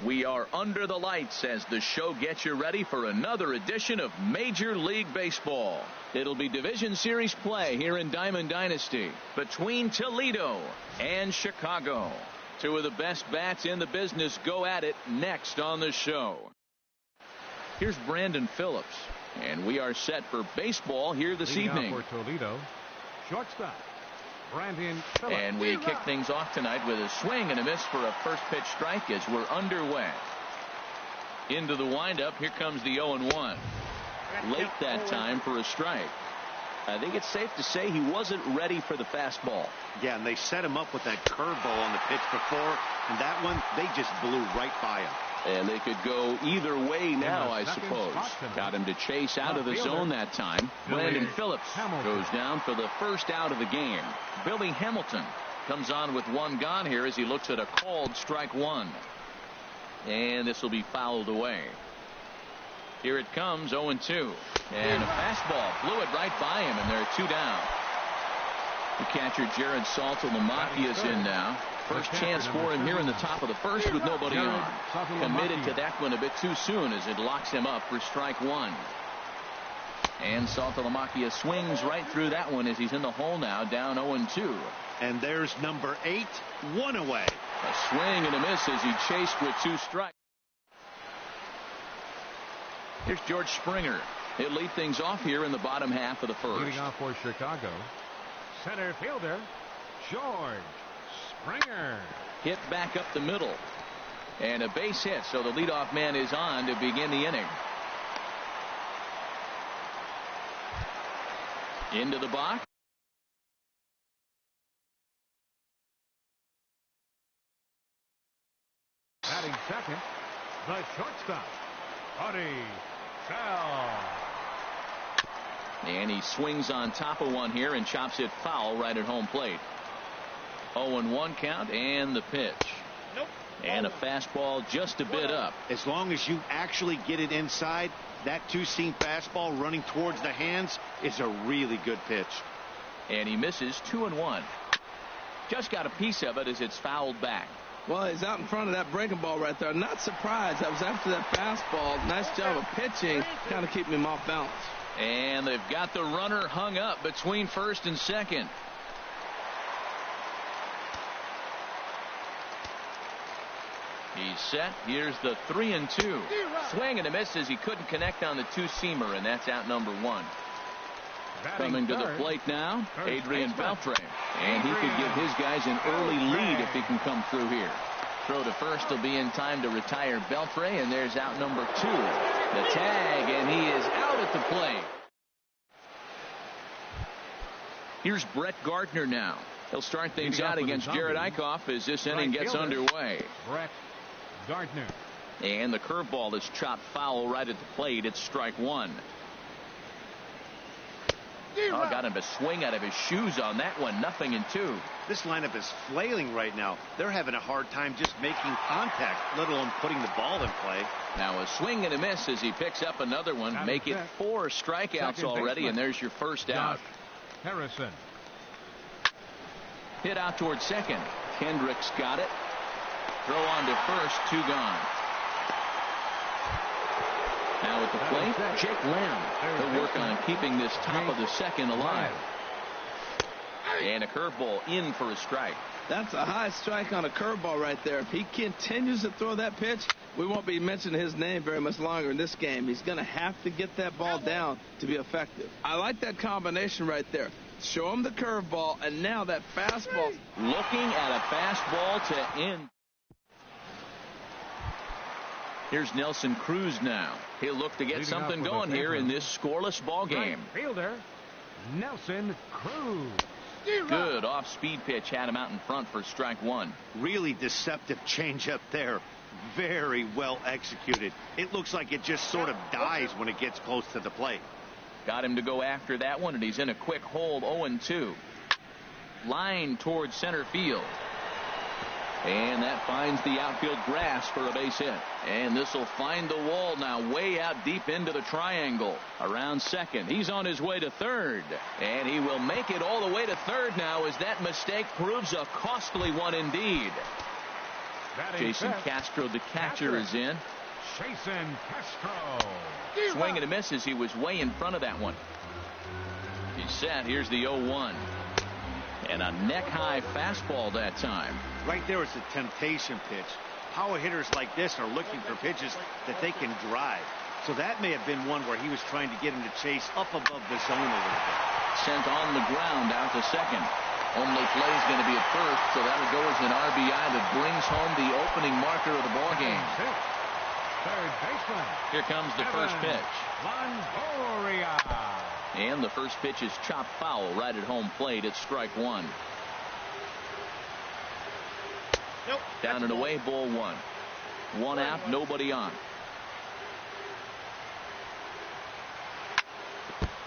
We are under the lights as the show gets you ready for another edition of Major League Baseball. It'll be Division Series play here in Diamond Dynasty between Toledo and Chicago. Two of the best bats in the business go at it next on the show. Here's Brandon Phillips, and we are set for baseball here this evening. For Toledo, shortstop Brandon Phillips. And we kick things off tonight with a swing and a miss for a first pitch strike as we're underway. Into the windup, here comes the 0-1. Late that time for a strike. I think it's safe to say he wasn't ready for the fastball. Yeah, and they set him up with that curveball on the pitch before, and that one, they just blew right by him. And they could go either way now, I suppose. Got him to chase out of the zone that time. Brandon Phillips goes down for the first out of the game. Billy Hamilton comes on with one gone here as he looks at a called strike one. And this will be fouled away. Here it comes, 0-2. And a fastball blew it right by him, and there are two down. The catcher, Jared Saltalamacchia, is in now. First chance for him here in the top of the first with nobody on. Committed to that one a bit too soon as it locks him up for strike one. And Saltalamacchia swings right through that one as he's in the hole now, down 0-2. And there's number 8, one away. A swing and a miss as he chased with two strikes. Here's George Springer. He'll lead things off here in the bottom half of the first. Leading off for Chicago, center fielder George Springer. Hit back up the middle. And a base hit, so the leadoff man is on to begin the inning. Into the box. Batting second, the shortstop, Buddy Sell. And he swings on top of one here and chops it foul right at home plate. 0-1 count and the pitch. Nope. And a fastball just a bit up. As long as you actually get it inside, that two-seam fastball running towards the hands is a really good pitch. And he misses 2-1. Just got a piece of it as it's fouled back. Well, he's out in front of that breaking ball right there. Not surprised. That was after that fastball. Nice job of pitching, kind of keeping him off balance. And they've got the runner hung up between first and second. He's set. Here's the 3-2. Swing and a miss as he couldn't connect on the two-seamer, and that's out number one. Coming to the plate now, Adrian Beltre. And he could give his guys an early lead if he can come through here. Throw to first will be in time to retire Beltre, and there's out number two. The tag, and he is out at the plate. Here's Brett Gardner now. He'll start things out against Jared Eichhoff as this inning gets underway. Brett Gardner. And the curveball is chopped foul right at the plate. It's strike one. Oh, got him to swing out of his shoes on that one. 0-2. This lineup is flailing right now. They're having a hard time just making contact, let alone putting the ball in play. Now a swing and a miss as he picks up another one. Make it 4 strikeouts already, and there's your first out. Harrison. Hit out towards second. Kendricks got it. Throw on to first. 2 gone. Now at the plate, Jake Lamb. He'll work on keeping this top of the second alive. And a curveball in for a strike. That's a high strike on a curveball right there. If he continues to throw that pitch, we won't be mentioning his name very much longer in this game. He's going to have to get that ball down to be effective. I like that combination right there. Show him the curveball, and now that fastball. Looking at a fastball to end. Here's Nelson Cruz now. He'll look to get something going here in this scoreless ball game. Right fielder Nelson Cruz. Good off-speed pitch had him out in front for strike one. Really deceptive changeup there. Very well executed. It looks like it just sort of dies when it gets close to the plate. Got him to go after that one, and he's in a quick hold. 0-2. Line towards center field. And that finds the outfield grass for a base hit. And this will find the wall now way out deep into the triangle. Around second. He's on his way to third. And he will make it all the way to third now as that mistake proves a costly one indeed. Jason Castro, the catcher, is in. Jason Castro. Swing and a miss as he was way in front of that one. He's set. Here's the 0-1. And a neck-high fastball that time. Right there is a temptation pitch. Power hitters like this are looking for pitches that they can drive. So that may have been one where he was trying to get him to chase up above the zone a little bit. Sent on the ground out to second. Only play is going to be at first, so that'll go as an RBI that brings home the opening marker of the ball game. Third baseman. Here comes the first pitch. Longoria. And the first pitch is chopped foul right at home plate. It's strike one. Nope, down and away, ball one. One out, nobody on.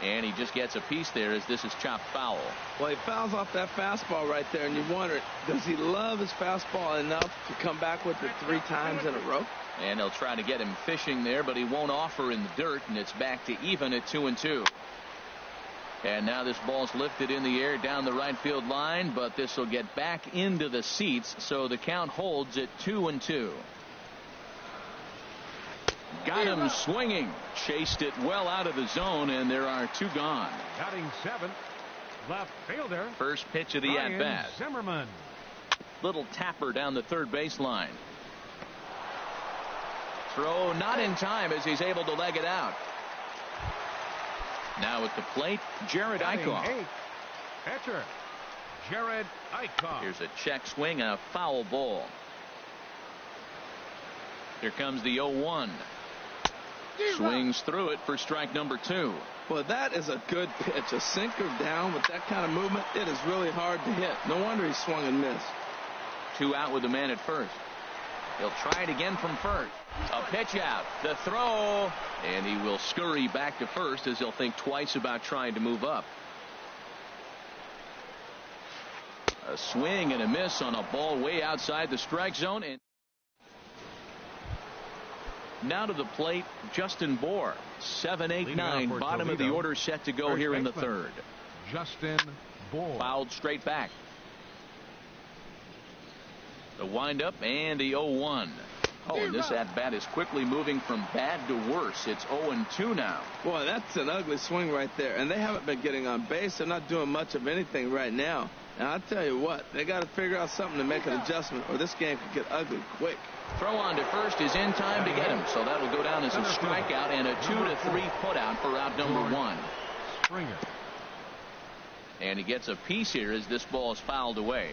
And he just gets a piece there as this is chopped foul. Well, he fouls off that fastball right there, and you wonder, does he love his fastball enough to come back with it 3 times in a row? And they'll try to get him fishing there, but he won't offer in the dirt, and it's back to even at 2-2. And now this ball's lifted in the air down the right field line, but this will get back into the seats, so the count holds at 2-2. Got him swinging. Chased it well out of the zone, and there are 2 gone. Batting 7th, left fielder. First pitch of the at-bat. Zimmerman. Little tapper down the third baseline. Throw not in time as he's able to leg it out. Now at the plate, Jerad Eickhoff. Pitcher, Jerad Eickhoff. Here's a check swing and a foul ball. Here comes the 0-1. Swings through it for strike number 2. Well, that is a good pitch. A sinker down with that kind of movement, it is really hard to hit. No wonder he swung and missed. 2 out with the man at first. He'll try it again from first. A pitch out. The throw. And he will scurry back to first as he'll think twice about trying to move up. A swing and a miss on a ball way outside the strike zone. And now to the plate, Justin Bour. 7, 8, 9. Bottom of the order set to go here in the third. Justin Bour. Fouled straight back. The windup and the 0-1. Oh, and this at-bat is quickly moving from bad to worse. It's 0-2 now. Boy, that's an ugly swing right there. And they haven't been getting on base. They're not doing much of anything right now. And I'll tell you what, they got to figure out something to make an adjustment, or this game could get ugly quick. Throw on to first is in time to get him. So that'll go down as a strikeout and a 2-3 putout for out number 1. Springer. And he gets a piece here as this ball is fouled away.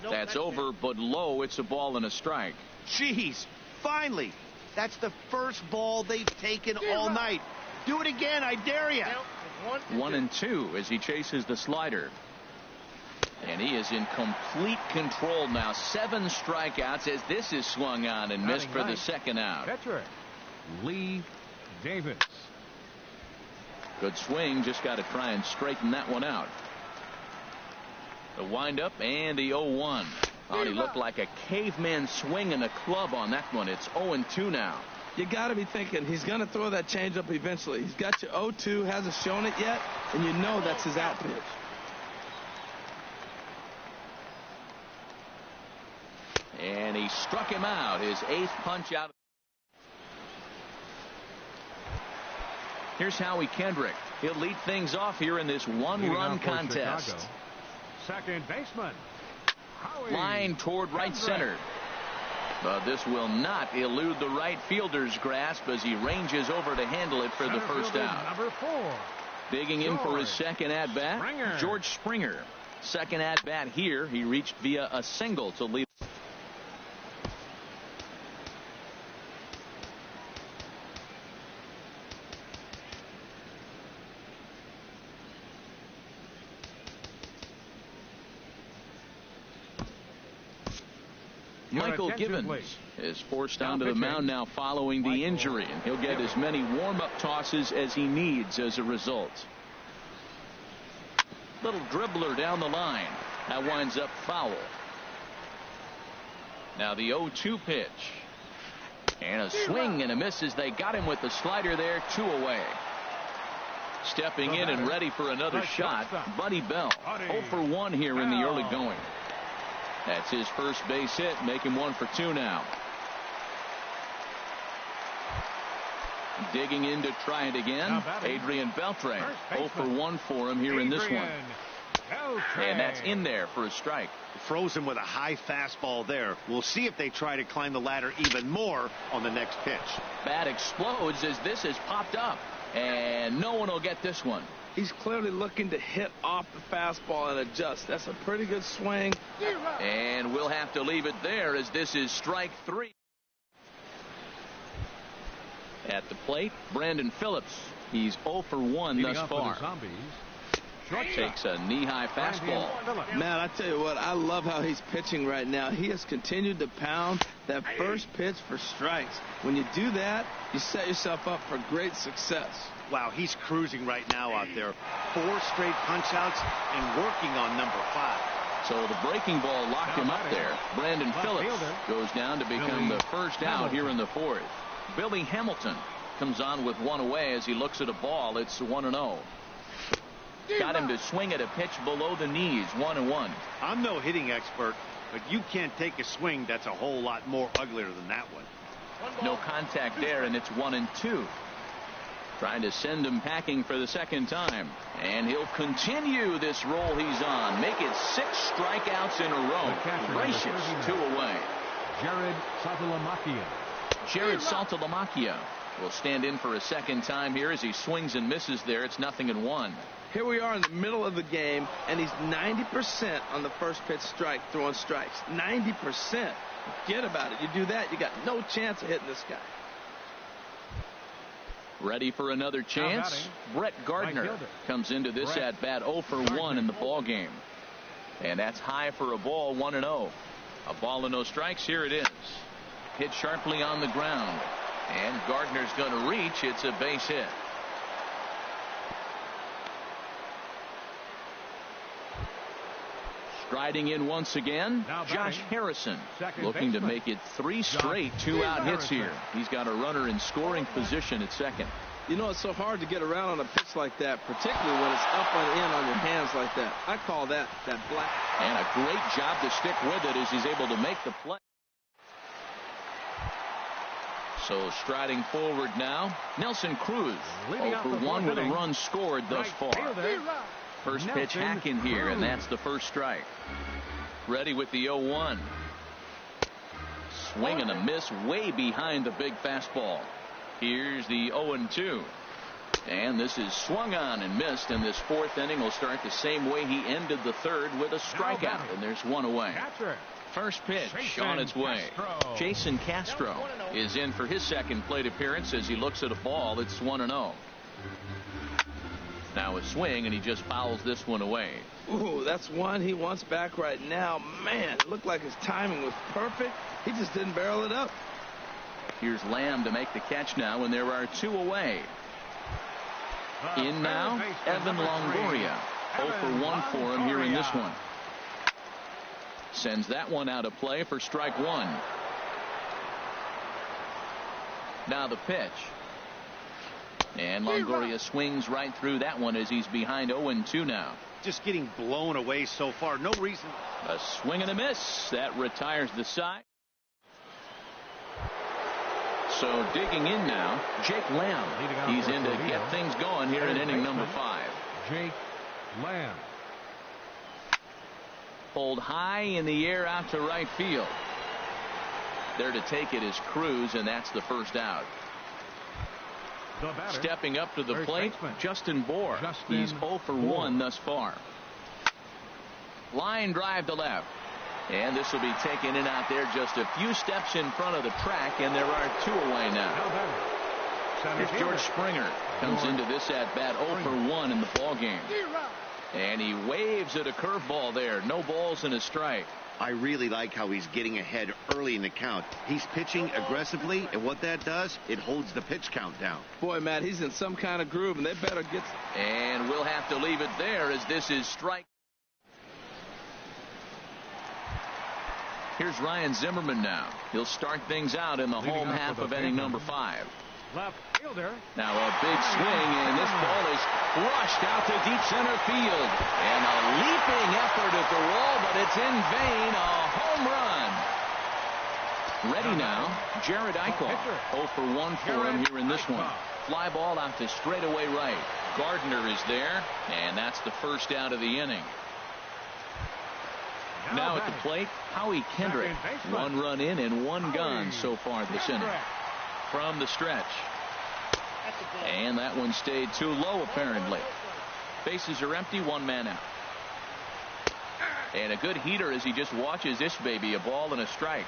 That's over, but low. It's a ball and a strike. Jeez, finally. That's the first ball they've taken all night. Do it again, I dare you. 1-2 as he chases the slider. And he is in complete control now. 7 strikeouts as this is swung on and missed for the second out. Catcher, Lee Davis. Good swing. Just got to try and straighten that one out. The windup and the 0-1. Oh, he looked like a caveman swinging a club on that one. It's 0-2 now. You got to be thinking he's going to throw that changeup eventually. He's got you 0-2, hasn't shown it yet, and you know that's his out pitch. And he struck him out. His 8th punch out. Here's Howie Kendrick. He'll lead things off here in this one-run contest. Chicago. Second baseman. Howie Line toward right center. But this will not elude the right fielder's grasp as he ranges over to handle it for the first out. Number 4. Digging in for his second at-bat, George Springer. Second at-bat here. He reached via a single to lead. Michael Givens is forced onto the mound now following the injury, and he'll get as many warm-up tosses as he needs as a result. Little dribbler down the line. That winds up foul. Now the 0-2 pitch. And a swing and a miss as they got him with the slider there. 2 away. Stepping in and ready for another shot, Buddy Bell. 0 for 1 here in the early going. That's his first base hit, make him 1 for 2 now. Digging in to try it again, Adrian Beltre. 0 for 1 for him here in this one. And that's in there for a strike. Froze him with a high fastball there. We'll see if they try to climb the ladder even more on the next pitch. Bat explodes as this has popped up. And no one will get this one. He's clearly looking to hit off the fastball and adjust. That's a pretty good swing. And we'll have to leave it there as this is strike 3. At the plate, Brandon Phillips. He's 0 for 1 thus far. Takes a knee-high fastball. Man, I tell you what, I love how he's pitching right now. He has continued to pound that first pitch for strikes. When you do that, you set yourself up for great success. Wow, he's cruising right now out there. 4 straight punch-outs and working on number 5. So the breaking ball locked him up there. Brandon Phillips goes down to become the first out here in the 4th. Billy Hamilton comes on with 1 away as he looks at a ball. It's 1-0. Got him to swing at a pitch below the knees. 1-1. I'm no hitting expert, but you can't take a swing that's a whole lot more uglier than that one. No contact there, and it's 1-2. Trying to send him packing for the second time. And he'll continue this roll he's on. Make it 6 strikeouts in a row. Gracious, 2 away. Jared Saltalamacchia. Jared Saltalamacchia will stand in for a second time here as he swings and misses there. It's 0-1. Here we are in the middle of the game, and he's 90% on the first pitch strike, throwing strikes. 90%. Forget about it. You do that, you got no chance of hitting this guy. Ready for another chance? Brett Gardner comes into this at bat 0 for 1 in the ball game. And that's high for a ball, 1-0. A ball and no strikes. Here it is. Hit sharply on the ground. And Gardner's going to reach. It's a base hit. Striding in once again, Josh Harrison, looking to make it 3 straight 2-out hits here. He's got a runner in scoring position at second. You know, it's so hard to get around on a pitch like that, particularly when it's up and in on your hands like that. I call that black. And a great job to stick with it as he's able to make the play. So striding forward now, Nelson Cruz, 0 for 1 with a run scored thus far. First pitch hacking here, and that's the first strike. Ready with the 0-1. Swing and a miss way behind the big fastball. Here's the 0-2. And this is swung on and missed, and this 4th inning will start the same way he ended the 3rd with a strikeout, and there's 1 away. First pitch on its way. Jason Castro is in for his second plate appearance as he looks at a ball. It's 1-0. Now a swing, and he just fouls this one away. Ooh, that's one he wants back right now. Man, it looked like his timing was perfect. He just didn't barrel it up. Here's Lamb to make the catch now, and there are 2 away. In now, Evan Longoria. 0 for 1 for him here in this one. Sends that one out of play for strike 1. Now the pitch. And Longoria swings right through that one as he's behind 0-2 now. Just getting blown away so far. No reason. A swing and a miss. That retires the side. So digging in now, Jake Lamb. He's in to get things going here in inning number 5. Jake Lamb. Pulled high in the air out to right field. There to take it is Cruz, and that's the first out. Stepping up to the plate, Justin Bour. He's 0 for 1 thus far. Line drive to left. And this will be taken in out there just a few steps in front of the track, and there are 2 away now. Here's George Springer. Comes into this at bat 0 for 1 in the ball game. And he waves at a curveball there. No balls and a strike. I really like how he's getting ahead early in the count. He's pitching aggressively, and what that does, it holds the pitch count down. Boy, Matt, he's in some kind of groove, and they better get... And we'll have to leave it there as this is strike. Here's Ryan Zimmerman now. He'll start things out in the home half of inning number 5. Left fielder. Now a big swing, and this ball is crushed out to deep center field. And a leaping effort at the wall, but it's in vain. A home run. Ready now, Jared Eichhoff. 0 for 1 for him here in this one. Fly ball out to straightaway right. Gardner is there, and that's the first out of the inning. Now at the plate, Howie Kendrick. 1 run in and 1 gone so far this inning. From the stretch. And that one stayed too low apparently. Bases are empty, 1 man out. And a good heater as he just watches this baby. A ball and a strike.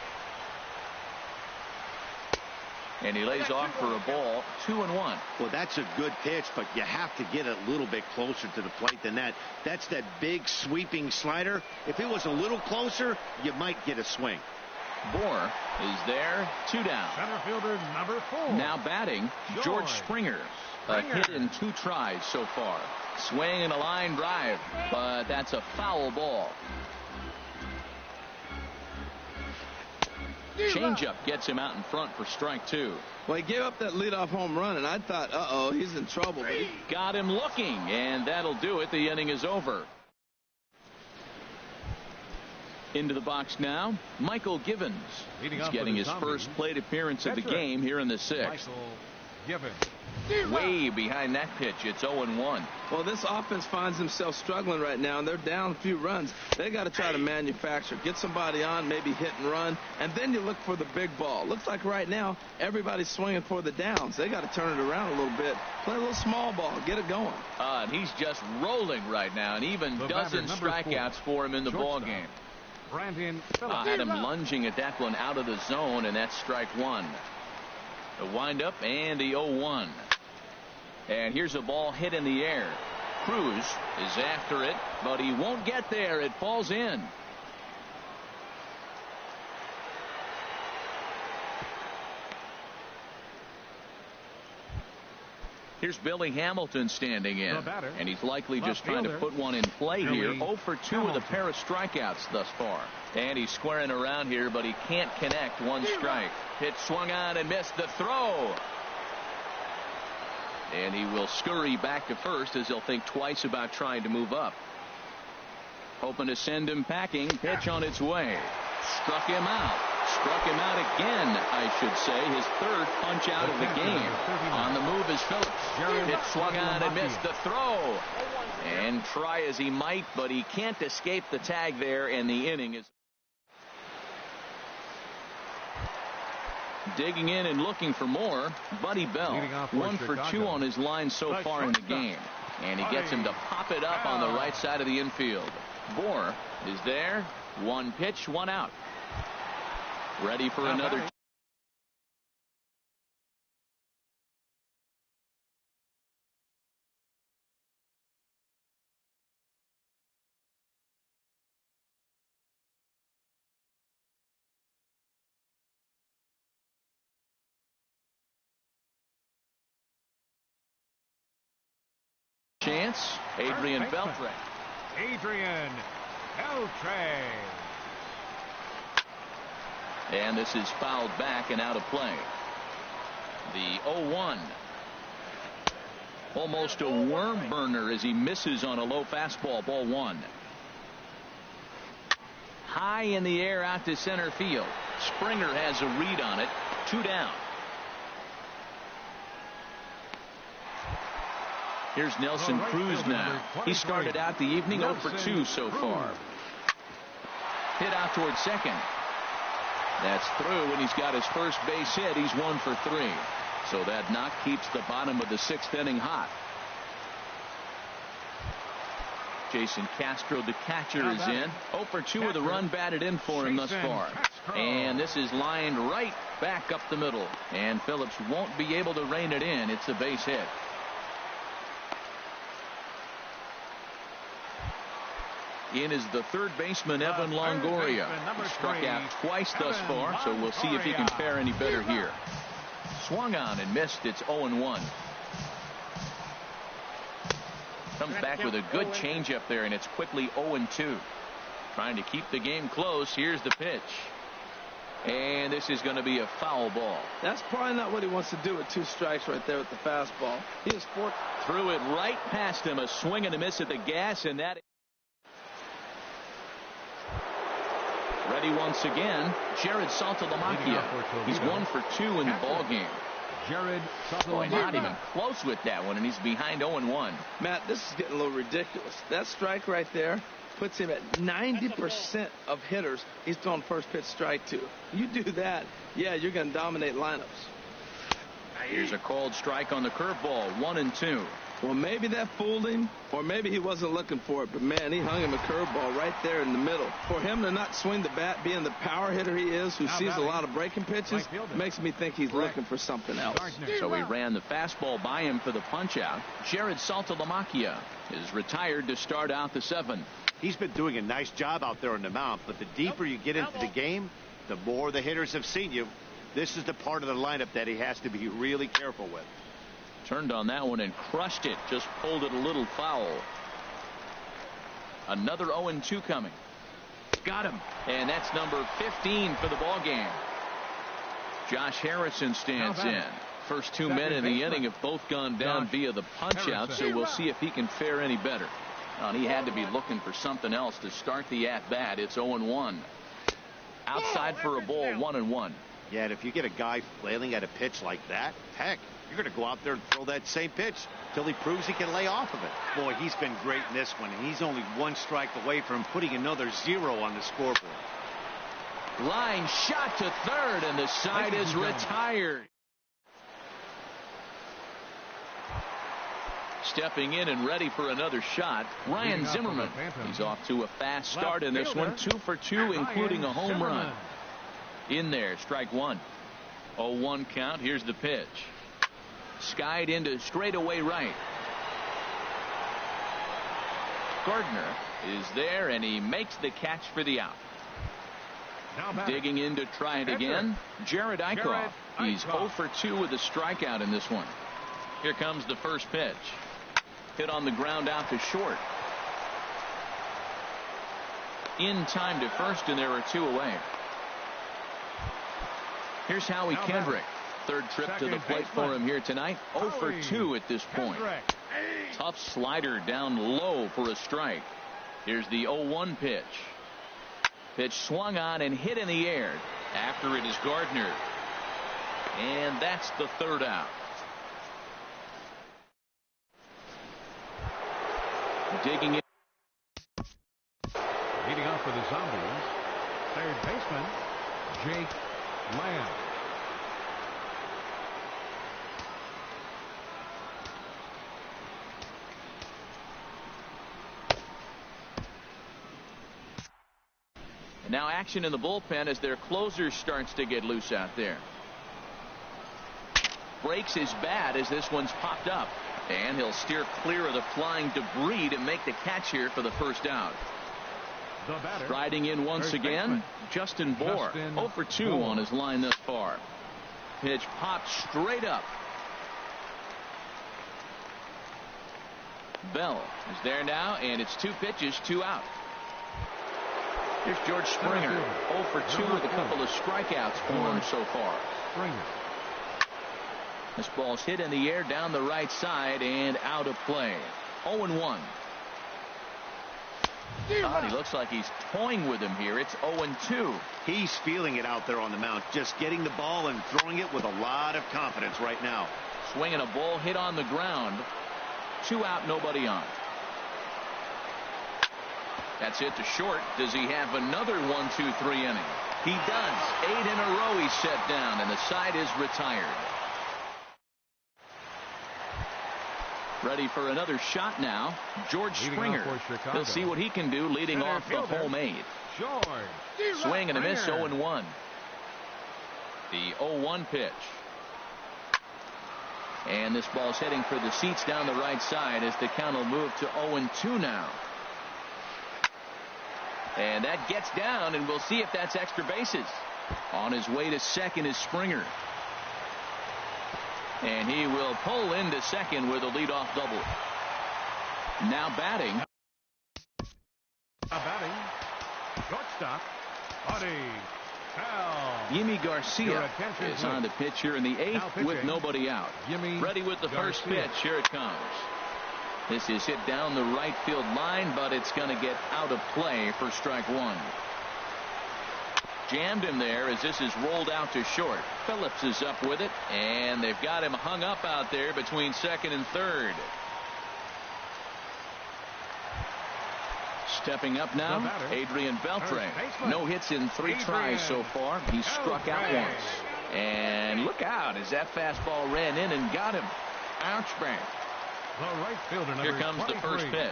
And he lays off for a ball. 2-1. Well, that's a good pitch, but you have to get a little bit closer to the plate than that. That's that big sweeping slider. If it was a little closer, you might get a swing. Bohr is there. 2 down. Center fielder number 4. Now batting, George Springer. A hit in 2 tries so far. Swing and a line drive, but that's a foul ball. Changeup gets him out in front for strike 2. Well, he gave up that leadoff home run, and I thought, uh-oh, he's in trouble. But he got him looking, and that'll do it. The inning is over. Into the box now, Michael Givens. He's getting his first plate appearance of the game here in the 6th. Michael Givens. Way behind that pitch. It's 0-1. Well, this offense finds themselves struggling right now, and they're down a few runs. They got to try to manufacture, get somebody on, maybe hit and run, and then you look for the big ball. Looks like right now everybody's swinging for the downs. They got to turn it around a little bit, play a little small ball, get it going. And he's just rolling right now, and even dozen strikeouts for him in the ball game. Brandon Phillips. Had him lunging at that one out of the zone, and that's strike 1. The windup and the 0-1. And here's a ball hit in the air. Cruz is after it, but he won't get there. It falls in. Here's Billy Hamilton standing in, and he's likely just trying to put one in play here. 0 for 2 with a pair of strikeouts thus far. And he's squaring around here, but he can't connect. 1 strike. Pitch swung on and missed the throw. And he will scurry back to first as he'll think twice about trying to move up. Hoping to send him packing. Pitch on its way. Struck him out. Struck him out again, I should say. His 3rd punch out of the game. On the move is Phillips. Pitch swung on and missed the throw. And try as he might, but he can't escape the tag there, and the inning is digging in and looking for more. Buddy Bell, 1 for 2 on his line so far in the game. And he gets him to pop it up on the right side of the infield. Bohr is there. 1 pitch, 1 out. Ready for another. Chance, Adrian Beltre. Adrian Beltre. And this is fouled back and out of play. The 0-1. Almost a worm burner as he misses on a low fastball. Ball 1. High in the air out to center field. Springer has a read on it. 2 down. Here's Nelson Cruz now. He started out the evening 0 for 2 so far. Hit out towards second. That's through, and he's got his first base hit. He's 1 for 3. So that knock keeps the bottom of the 6th inning hot. Jason Castro, the catcher, is in. 0 for 2 with a run batted in for him thus far. And this is lined right back up the middle. And Phillips won't be able to rein it in. It's a base hit. In is the 3rd baseman, Evan Longoria. He struck out twice thus far, so we'll see if he can fare any better here. Swung on and missed. It's 0-1. Comes back with a good changeup there, and it's quickly 0-2. Trying to keep the game close. Here's the pitch. And this is going to be a foul ball. That's probably not what he wants to do with 2 strikes right there with the fastball. He is threw it right past him. A swing and a miss at the gas, and that. Ready once again, Jared Saltalamacchia. He's 1 for 2 in the ball game. Jared Boy, not even close with that one, and he's behind 0-1. Matt, this is getting a little ridiculous. That strike right there puts him at 90% of hitters he's thrown first pitch strike to. You do that, yeah, you're going to dominate lineups. Here's a called strike on the curveball, 1-2. Well, maybe that fooled him, or maybe he wasn't looking for it, but man, he hung him a curveball right there in the middle. For him to not swing the bat, being the power hitter he is, who sees a lot of breaking pitches, makes me think he's looking for something else. So he ran the fastball by him for the punch-out. Jared Saltalamacchia is retired to start out the 7th. He's been doing a nice job out there on the mound, but the deeper you get into the game, the more the hitters have seen you. This is the part of the lineup that he has to be really careful with. Turned on that one and crushed it. Just pulled it a little foul. Another 0-2 coming. Got him. And that's number 15 for the ball game. Josh Harrison stands in. First 2 men in the inning have both gone down via the punch-out, so we'll see if he can fare any better. Well, he had to be looking for something else to start the at-bat. It's 0-1. Outside for a ball, 1-1. Yeah, and if you get a guy flailing at a pitch like that, heck, you're going to go out there and throw that same pitch till he proves he can lay off of it. Boy, he's been great in this one, and he's only 1 strike away from putting another 0 on the scoreboard. Line shot to third, and the side is retired. Stepping in and ready for another shot, Ryan Zimmerman. He's off to a fast start in this one, 2 for 2, including a home run. In there, strike 1. 0-1 count. Here's the pitch. Skied into straightaway right. Gardner is there, and he makes the catch for the out. Digging in to try it again, Jared Eichhoff. He's 0 for 2 with a strikeout in this one. Here comes the first pitch. Hit on the ground out to short. In time to first, and there are 2 away. Here's Howie Kendrick. 3rd trip to the plate for him here tonight. 0 for 2 at this point. Tough slider down low for a strike. Here's the 0-1 pitch. Pitch swung on and hit in the air. After it is Gardner. And that's the 3rd out. Digging in. Leading off for the Zombies, 3rd baseman, Jake Lamb. And now action in the bullpen as their closer starts to get loose out there. Breaks his bat as this one's popped up. And he'll steer clear of the flying debris to make the catch here for the first out. Striding in once again, Justin Bour. 0 for 2 on his line thus far. Pitch popped straight up. Bell is there now, and it's 2 pitches, 2 out. Here's George Springer. 0 for 2 with a couple of strikeouts for him so far. This ball's hit in the air down the right side and out of play. 0-1. He looks like he's toying with him here. It's 0-2. He's feeling it out there on the mound, just getting the ball and throwing it with a lot of confidence right now. Swinging a ball hit on the ground. 2 out, nobody on. That's it to short. Does he have another 1-2-3 inning? He does. 8 in a row he's set down, and the side is retired. Ready for another shot now. George Springer. He'll see what he can do leading off the homemade. Swing and a miss, 0-1. The 0-1 pitch. And this ball's heading for the seats down the right side as the count will move to 0-2 now. And that gets down, and we'll see if that's extra bases. On his way to second is Springer. And he will pull into second with a leadoff double. Now batting. Shortstop, Buddy Yimi Garcia is on the pitch here in the 8th with nobody out. Ready with the first pitch. Here it comes. This is hit down the right field line, but it's going to get out of play for strike one. Jammed him there as this is rolled out to short. Phillips is up with it, and they've got him hung up out there between second and third. Stepping up now, Adrian Beltre. No hits in 3 tries so far. He struck out once. And look out as that fastball ran in and got him. Ouch bang. Here comes the first pitch.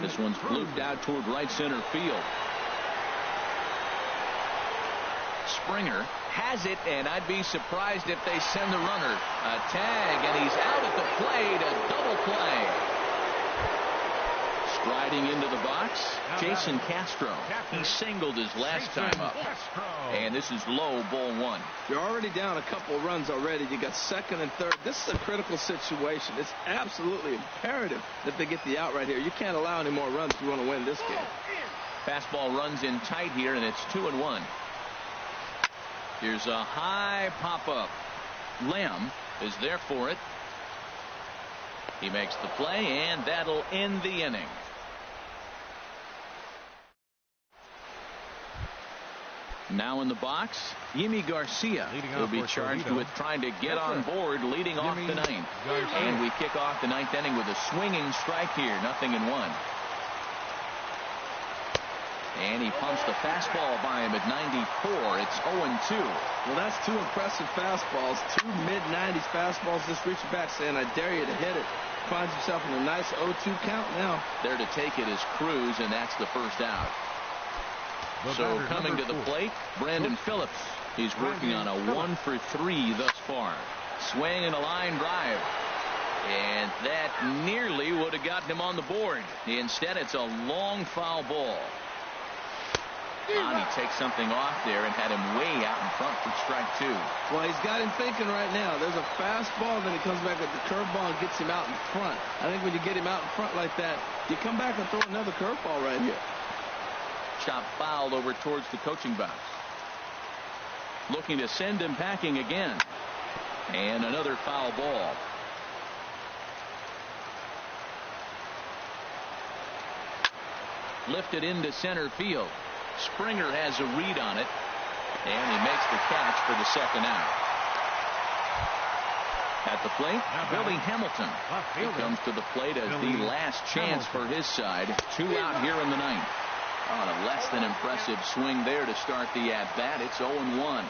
This one's looped out toward right center field. Springer has it, and I'd be surprised if they send the runner. A tag, and he's out at the plate. A double play. Striding into the box, Jason Castro. He singled his last time up. And this is low, ball one. You're already down a couple runs already. You got second and third. This is a critical situation. It's absolutely imperative that they get the out right here. You can't allow any more runs if you want to win this game. Fastball runs in tight here, and it's 2-1. Here's a high pop-up. Lamb is there for it. He makes the play, and that'll end the inning. Now in the box, Yimi Garcia will be charged with trying to get on board leading off the 9th. And we kick off the 9th inning with a swinging strike here, 0-1. And he pumps the fastball by him at 94. It's 0-2. Well, that's 2 impressive fastballs. 2 mid-90s fastballs just reaching back saying, I dare you to hit it. Finds himself in a nice 0-2 count now. There to take it is Cruz, and that's the first out. So coming to the plate, Brandon Phillips. He's working on a 1-for-3 thus far. Swing and a line drive. And that nearly would have gotten him on the board. Instead, it's a long foul ball. He takes something off there and had him way out in front for strike 2. Well, he's got him thinking right now. There's a fastball, then he comes back with the curveball and gets him out in front. I think when you get him out in front like that, you come back and throw another curveball right here. Chop foul over towards the coaching box. Looking to send him packing again. And another foul ball. Lifted into center field. Springer has a read on it, and he makes the catch for the second out. At the plate, Billy Hamilton. He comes to the plate as the last chance for his side. 2 out here in the 9th. On a less than impressive swing there to start the at-bat. It's 0-1.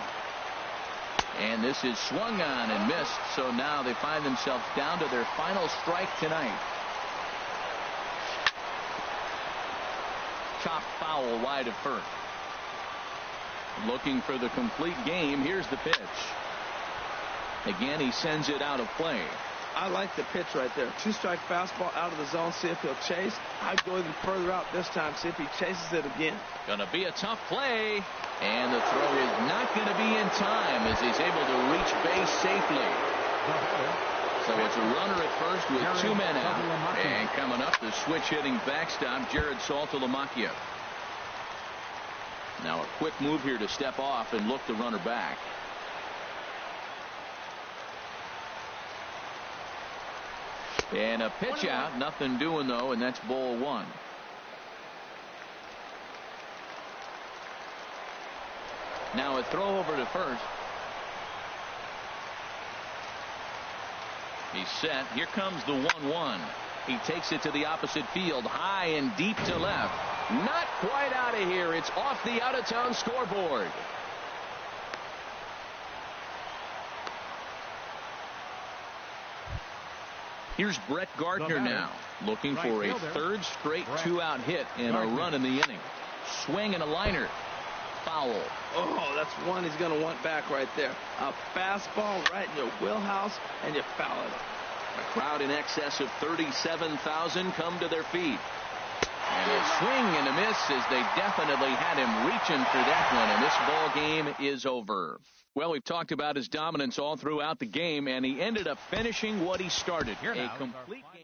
And this is swung on and missed, so now they find themselves down to their final strike tonight. Chop foul wide of first. Looking for the complete game. Here's the pitch. Again, he sends it out of play. I like the pitch right there. 2-strike fastball out of the zone. See if he'll chase. I'd go even further out this time. See if he chases it again. Gonna be a tough play. And the throw is not going to be in time as he's able to reach base safely. So it's a runner at first with 2 men out. And coming up, the switch-hitting backstop, Jared Saltalamacchia. Now a quick move here to step off and look the runner back. And a pitch out. Nothing doing, though, and that's ball 1. Now a throw over to first. He's set. Here comes the 1-1. He takes it to the opposite field, high and deep to left. Not quite out of here. It's off the out-of-town scoreboard. Here's Brett Gardner now, looking for a third straight 2-out hit and a run in the inning. Swing and a liner. Foul. Oh, that's one he's going to want back right there. A fastball right in your wheelhouse, and you foul it. A crowd in excess of 37,000 come to their feet. And a swing and a miss as they definitely had him reaching for that one, and this ball game is over. Well, we've talked about his dominance all throughout the game, and he ended up finishing what he started. A complete game.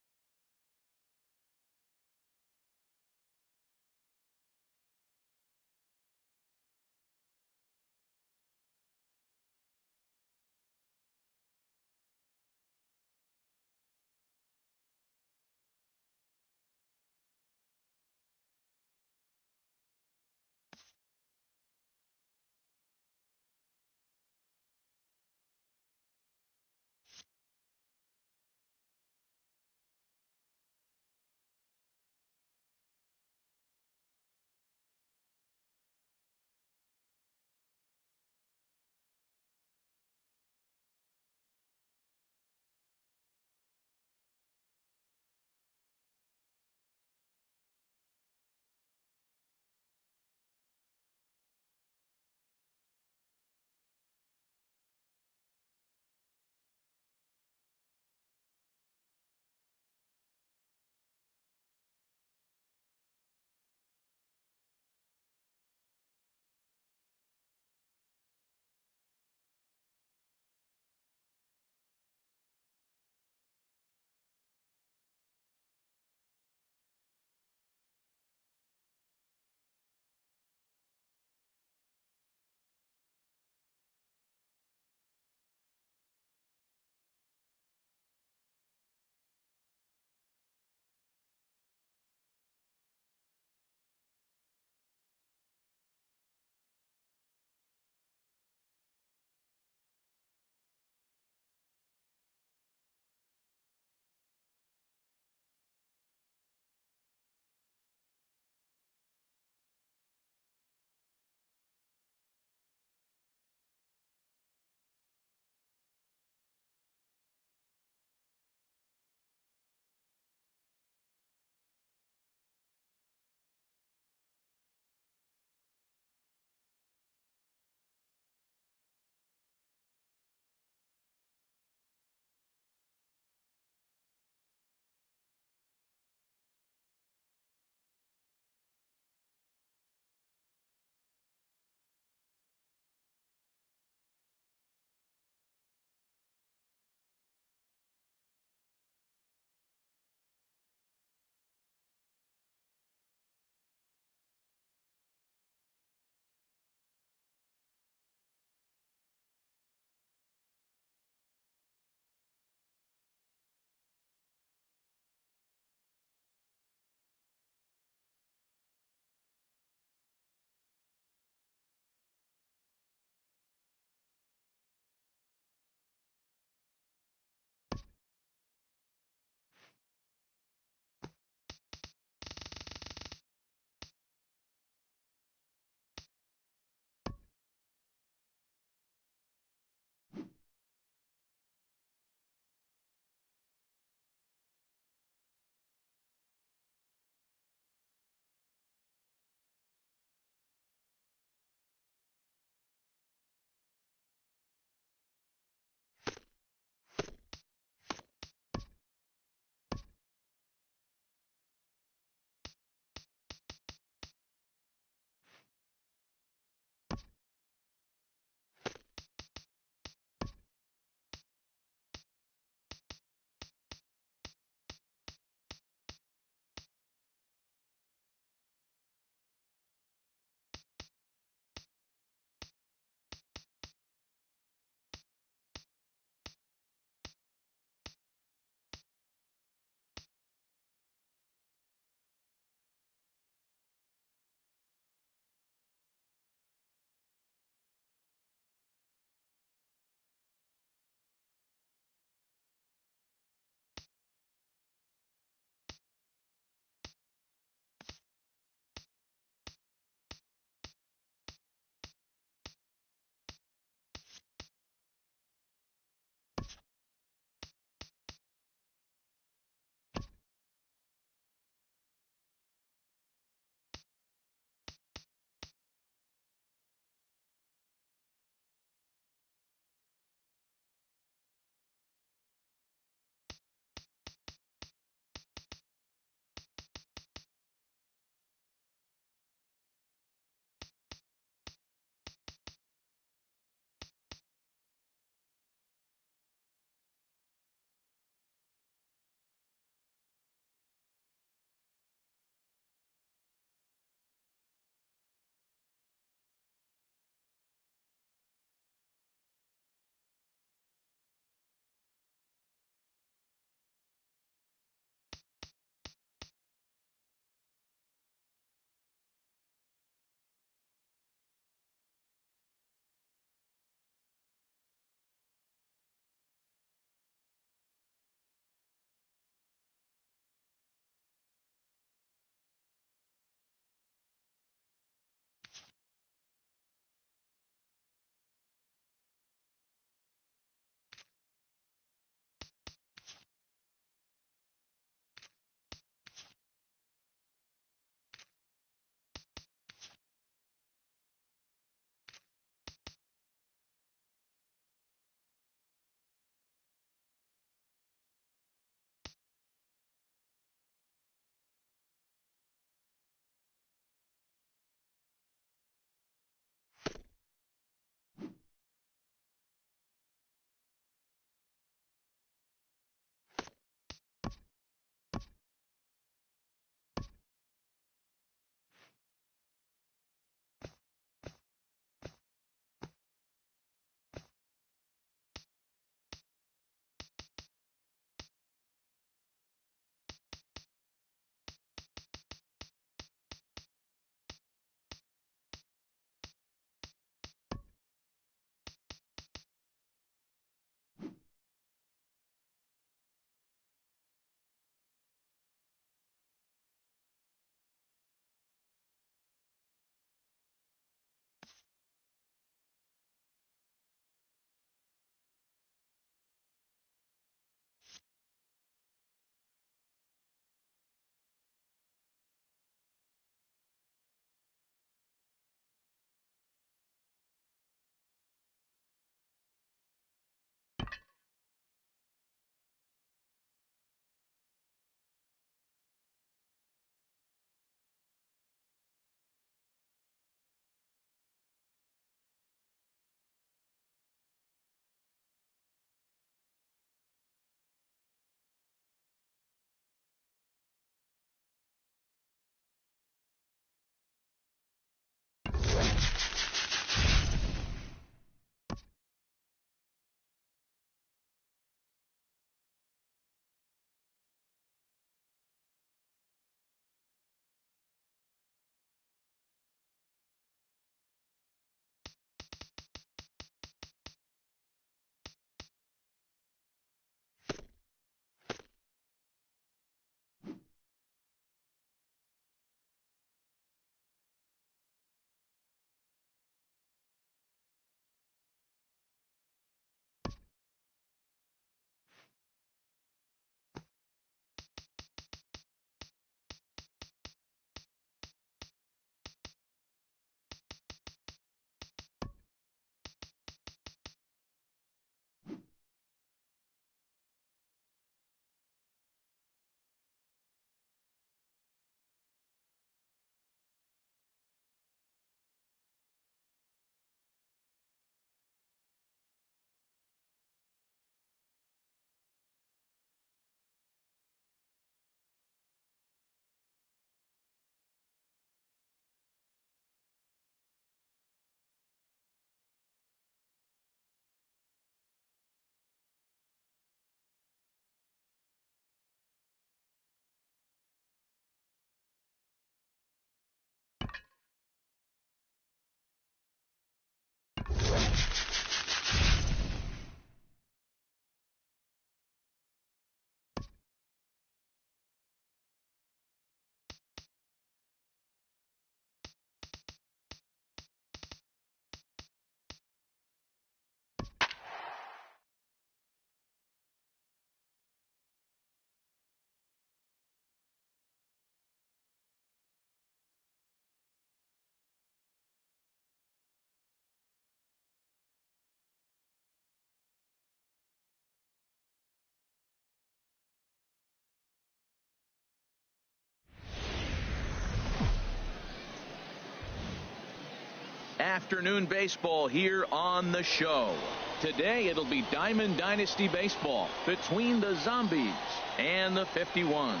afternoon baseball here on the show. Today it'll be Diamond Dynasty baseball between the Zombies and the 51s.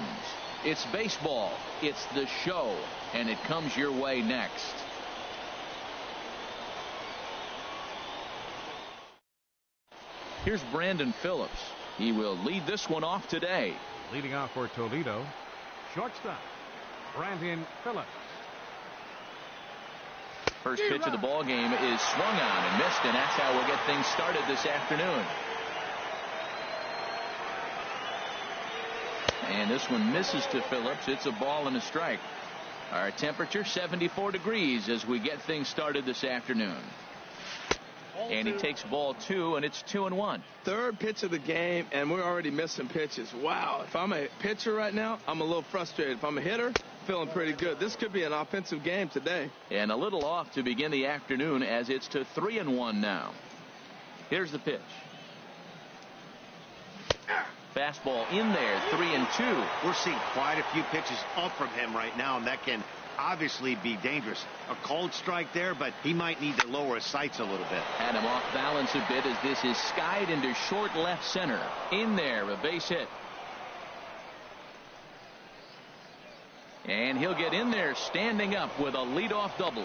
It's baseball, it's the show, and it comes your way next. Here's Brandon Phillips. He will lead this one off today. Leading off for Toledo, shortstop Brandon Phillips. First pitch of the ball game is swung on and missed, and that's how we'll get things started this afternoon. And this one misses to Phillips. It's a ball and a strike. Our temperature 74 degrees as we get things started this afternoon. And he takes ball 2, and it's 2-1. Third pitch of the game, and we're already missing pitches. Wow. If I'm a pitcher right now, I'm a little frustrated. If I'm a hitter, feeling pretty good. This could be an offensive game today. And a little off to begin the afternoon as it's to 3-1 now. Here's the pitch. Fastball in there, 3-2. We're seeing quite a few pitches up from him right now, and that can obviously be dangerous. A cold strike there, but he might need to lower his sights a little bit. Had him off balance a bit as this is skied into short left center. In there, a base hit. And he'll get in there standing up with a leadoff double.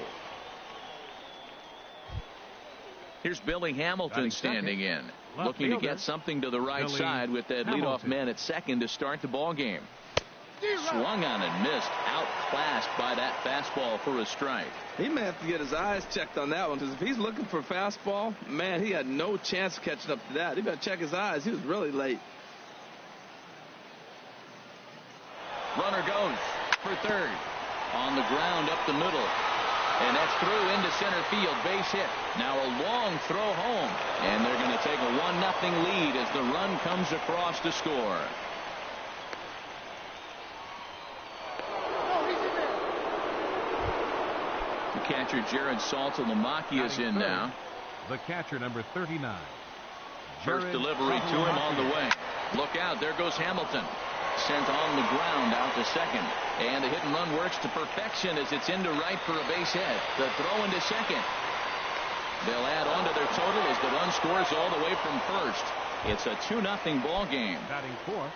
Here's Billy Hamilton standing in, looking to get something to the right side with that leadoff man at second to start the ball game. Swung on and missed, outclassed by that fastball for a strike. He may have to get his eyes checked on that one, because if he's looking for fastball, man, he had no chance of catching up to that. He better check his eyes. He was really late. Runner goes for third. On the ground up the middle. And that's through into center field. Base hit. Now a long throw home. And they're going to take a 1-0 lead as the run comes across to score. The catcher Jared Saltalamacchia is in now. The catcher number 39. First delivery to him on the way. Look out, there goes Hamilton. Sent on the ground out to second. And the hit and run works to perfection as it's into right for a base hit. The throw into second. They'll add on to their total as the run scores all the way from first. It's a 2-0 ball game. Batting fourth,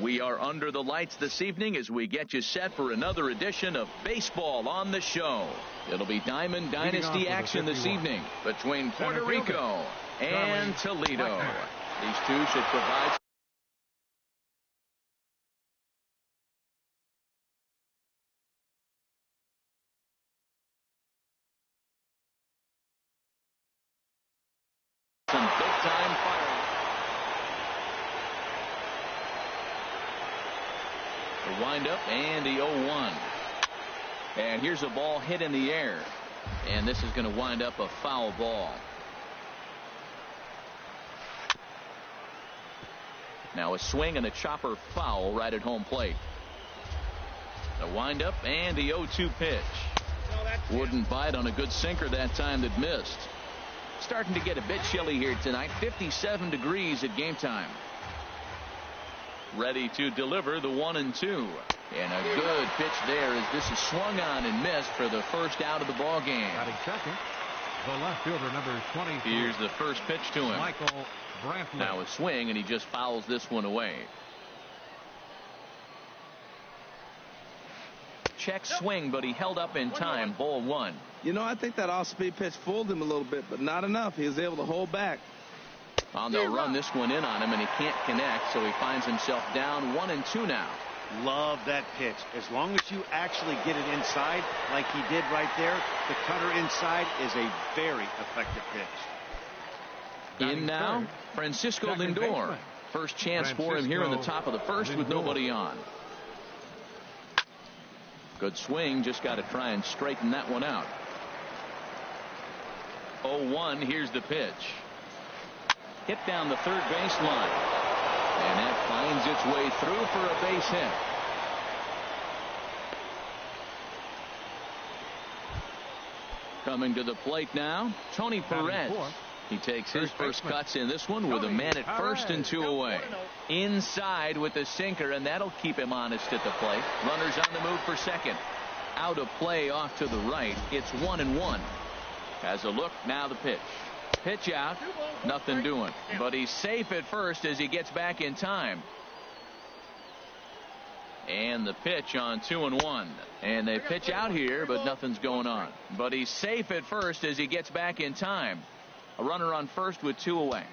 We are under the lights this evening as we get you set for another edition of Baseball on the Show. It'll be Diamond Dynasty action this evening between Puerto Rico and Toledo. These two should provide some big-time fire. The windup and the 0-1. And here's a ball hit in the air. And this is going to wind up a foul ball. Now a swing and a chopper foul right at home plate. The windup and the 0-2 pitch. Wouldn't bite on a good sinker that time that missed. Starting to get a bit chilly here tonight. 57 degrees at game time. Ready to deliver the 1-2. And a good pitch there as this is swung on and missed for the first out of the ball game. Batting second, the left fielder, number 20. Here's the first pitch to him. Michael Brantley. Now a swing, and he just fouls this one away. Check swing, but he held up in time. Ball one. You know, I think that off-speed pitch fooled him a little bit, but not enough. He was able to hold back. Well, they'll run this one in on him, and he can't connect, so he finds himself down 1-2 now. Love that pitch. As long as you actually get it inside, like he did right there, the cutter inside is a very effective pitch. In now, Francisco Lindor. First chance for him here in the top of the first with nobody on. Good swing, just got to try and straighten that one out. 0-1, here's the pitch. Hit down the third baseline. And that finds its way through for a base hit. Coming to the plate now, Tony Perez. He takes his first cuts in this one with a man at first and 2 away. Inside with the sinker, and that'll keep him honest at the plate. Runners on the move for second. Out of play off to the right. It's 1-1. Has a look, now the pitch. Pitch out, nothing doing. But he's safe at first as he gets back in time. And the pitch on 2-1. And they pitch out here, but nothing's going on. But he's safe at first as he gets back in time. A runner on first with 2 away.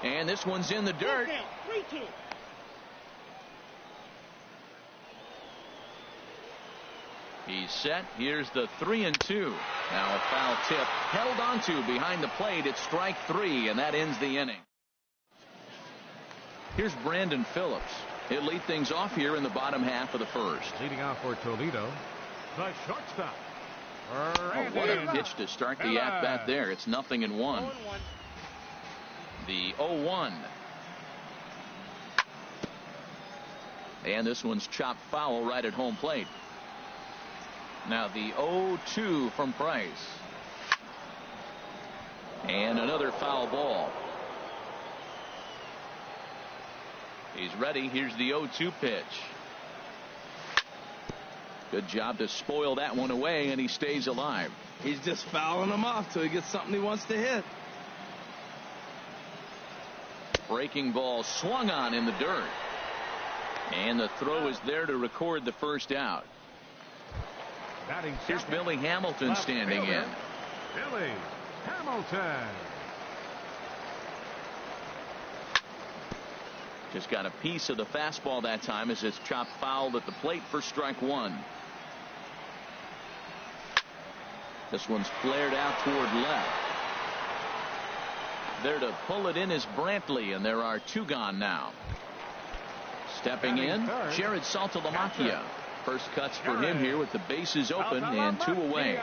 And this one's in the dirt. He's set. Here's the 3-2. Now a foul tip held onto behind the plate. It's strike 3, and that ends the inning. Here's Brandon Phillips. He'll lead things off here in the bottom half of the first. Leading off for Toledo, the shortstop. What a pitch to start the at-bat there. It's 0-1. The 0-1. And this one's chopped foul right at home plate. Now the 0-2 from Price. And another foul ball. He's ready. Here's the 0-2 pitch. Good job to spoil that one away, and he stays alive. He's just fouling them off till he gets something he wants to hit. Breaking ball swung on in the dirt. And the throw is there to record the first out. Here's Billy Hamilton standing in. Billy Hamilton. Just got a piece of the fastball that time as it's chopped foul at the plate for strike 1. This one's flared out toward left. There to pull it in is Brantley, and there are 2 gone now. Stepping in, Jared Saltalamacchia. First cuts for him here with the bases open and 2 away.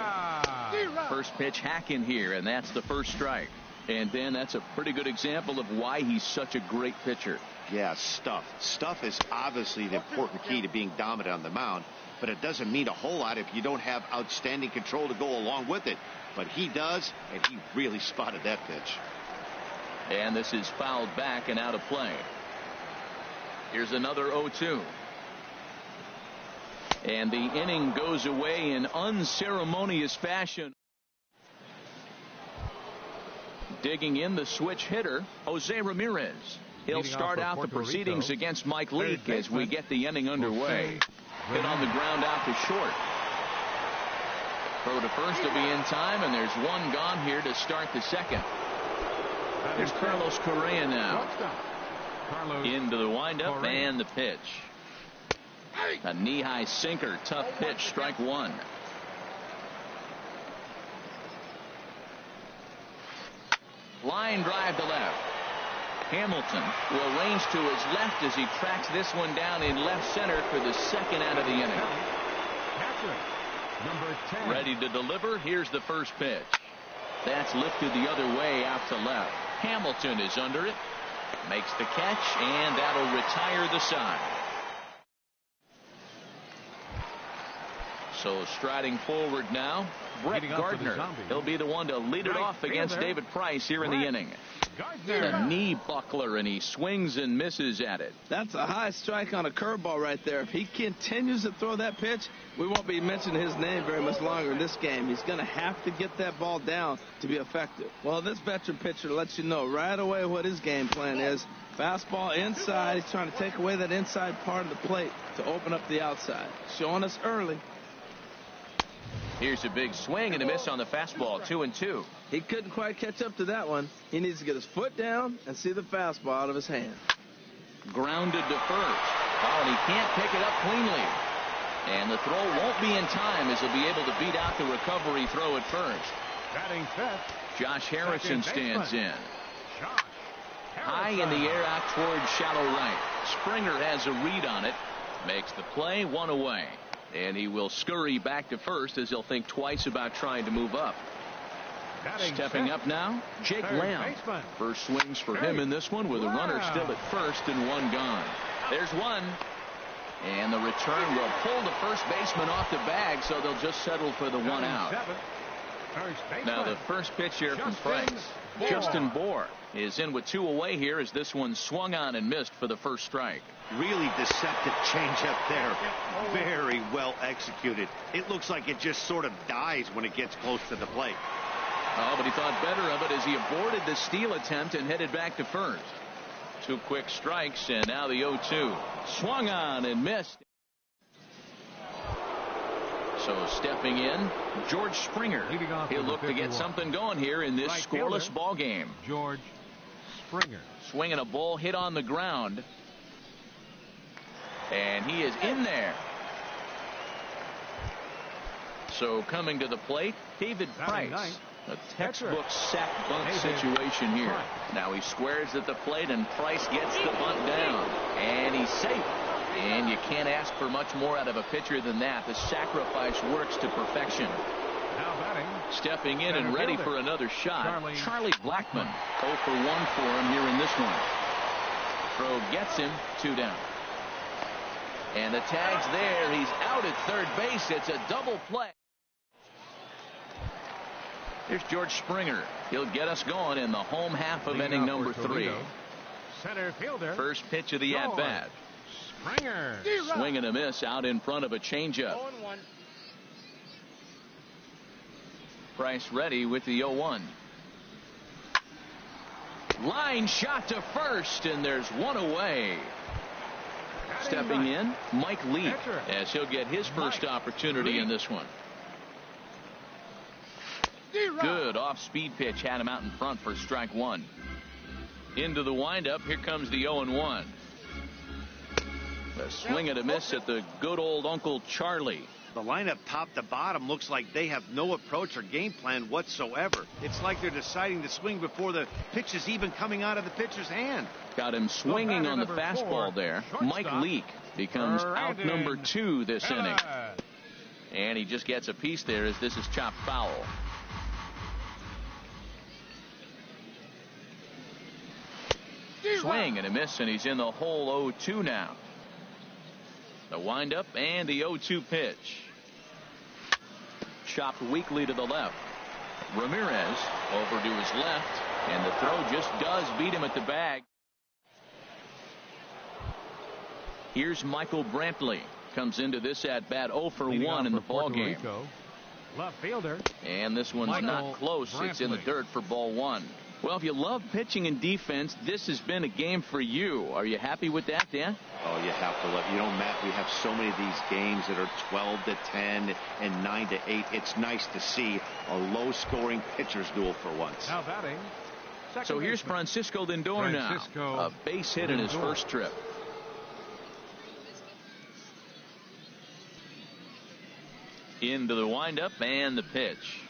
First pitch hack in here, and that's the first strike. And Ben, that's a pretty good example of why he's such a great pitcher. Yeah, stuff. Stuff is obviously the important key to being dominant on the mound, but it doesn't mean a whole lot if you don't have outstanding control to go along with it. But he does, and he really spotted that pitch. And this is fouled back and out of play. Here's another 0-2. And the inning goes away in unceremonious fashion. Digging in, the switch hitter, Jose Ramirez. He'll start out the proceedings against Mike Leake as we get the inning underway. Hit on the ground out to short. Throw to first to be in time, and there's one gone here to start the second. Here's Carlos Correa now. Into the windup and the pitch. A knee-high sinker, tough pitch, strike one. Line drive to left. Hamilton will range to his left as he tracks this one down in left center for the second out of the inning. Number 10. Ready to deliver. Here's the first pitch. That's lifted the other way out to left. Hamilton is under it. Makes the catch, and that'll retire the side. So striding forward now, Brett Gardner. He'll be the one to lead it off against David Price here in the inning. A knee buckler, and he swings and misses at it. That's a high strike on a curveball right there. If he continues to throw that pitch, we won't be mentioning his name very much longer in this game. He's going to have to get that ball down to be effective. Well, this veteran pitcher lets you know right away what his game plan is. Fastball inside. He's trying to take away that inside part of the plate to open up the outside. Showing us early. Here's a big swing and a miss on the fastball, 2-2. He couldn't quite catch up to that one. He needs to get his foot down and see the fastball out of his hand. Grounded to first. Oh, and he can't pick it up cleanly. And the throw won't be in time as he'll be able to beat out the recovery throw at first. Batting fifth. Josh Harrison stands in. High in the air out towards shallow right. Springer has a read on it. Makes the play, one away. And he will scurry back to first as he'll think twice about trying to move up. Stepping up now, Jake Lamb. First swings for him in this one with a runner still at first and one gone. There's one. And the return will pull the first baseman off the bag, so they'll just settle for the one out. Now the first pitch here from Price. Justin Bour is in with two away here as this one swung on and missed for the first strike. Really deceptive changeup there. Very well executed. It looks like it just sort of dies when it gets close to the plate. Oh, but he thought better of it as he aborted the steal attempt and headed back to first. Two quick strikes, and now the 0-2. Swung on and missed. So stepping in, George Springer. He'll look to get something going here in this scoreless ball game. George Springer. Swinging a ball hit on the ground. And he is in there. So coming to the plate, David Price. A textbook sack bunt situation here. Now he squares at the plate, and Price gets the bunt down. And he's safe. And you can't ask for much more out of a pitcher than that. The sacrifice works to perfection. Stepping in and ready for another shot, Charlie Blackmon. 0 for 1 for him here in this one. Throw gets him, 2 down. And the tag's there. He's out at third base. It's a double play. Here's George Springer. He'll get us going in the home half of inning number 3. Center fielder. First pitch of the at-bat. Springer. Swing and a miss out in front of a changeup. Price ready with the 0-1. Line shot to first, and there's one away. Stepping in, Mike Leake, as he'll get his first opportunity in this one. Good off-speed pitch had him out in front for strike one. Into the windup, here comes the 0-1. A swing and a miss at the good old Uncle Charlie. The lineup top to bottom looks like they have no approach or game plan whatsoever. It's like they're deciding to swing before the pitch is even coming out of the pitcher's hand. Got him swinging on the fastball there. Mike Leake becomes out number 2 this inning. And he just gets a piece there as this is chopped foul. Swing and a miss, and he's in the hole 0-2 now. The windup and the 0-2 pitch. Chopped weakly to the left. Ramirez over to his left, and the throw just does beat him at the bag. Here's Michael Brantley. Comes into this at bat 0 for 1 in the ball game. Left fielder. And this one's not close. It's in the dirt for ball 1. Well, if you love pitching and defense, this has been a game for you. Are you happy with that, Dan? Oh, you have to love. You know, Matt, we have so many of these games that are 12-10 and 9-8. It's nice to see a low-scoring pitcher's duel for once. Now batting. So here's Francisco Lindor now. A base hit in his first trip. Into the windup and the pitch.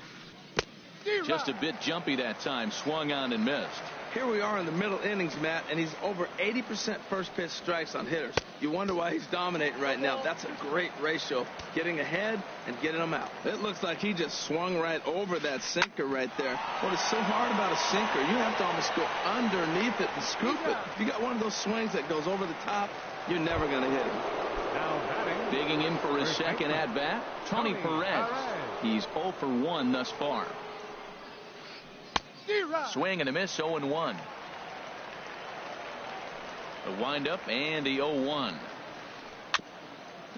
Just a bit jumpy that time. Swung on and missed. Here we are in the middle innings, Matt, and he's over 80% first pitch strikes on hitters. You wonder why he's dominating right now. That's a great ratio. Getting ahead and getting them out. It looks like he just swung right over that sinker right there. What is so hard about a sinker, you have to almost go underneath it and scoop it. If you got one of those swings that goes over the top, you're never going to hit him. Now batting. Digging in for his second at-bat, Tony Perez. He's 0 for 1 thus far. Swing and a miss, 0-1. The windup and the 0-1.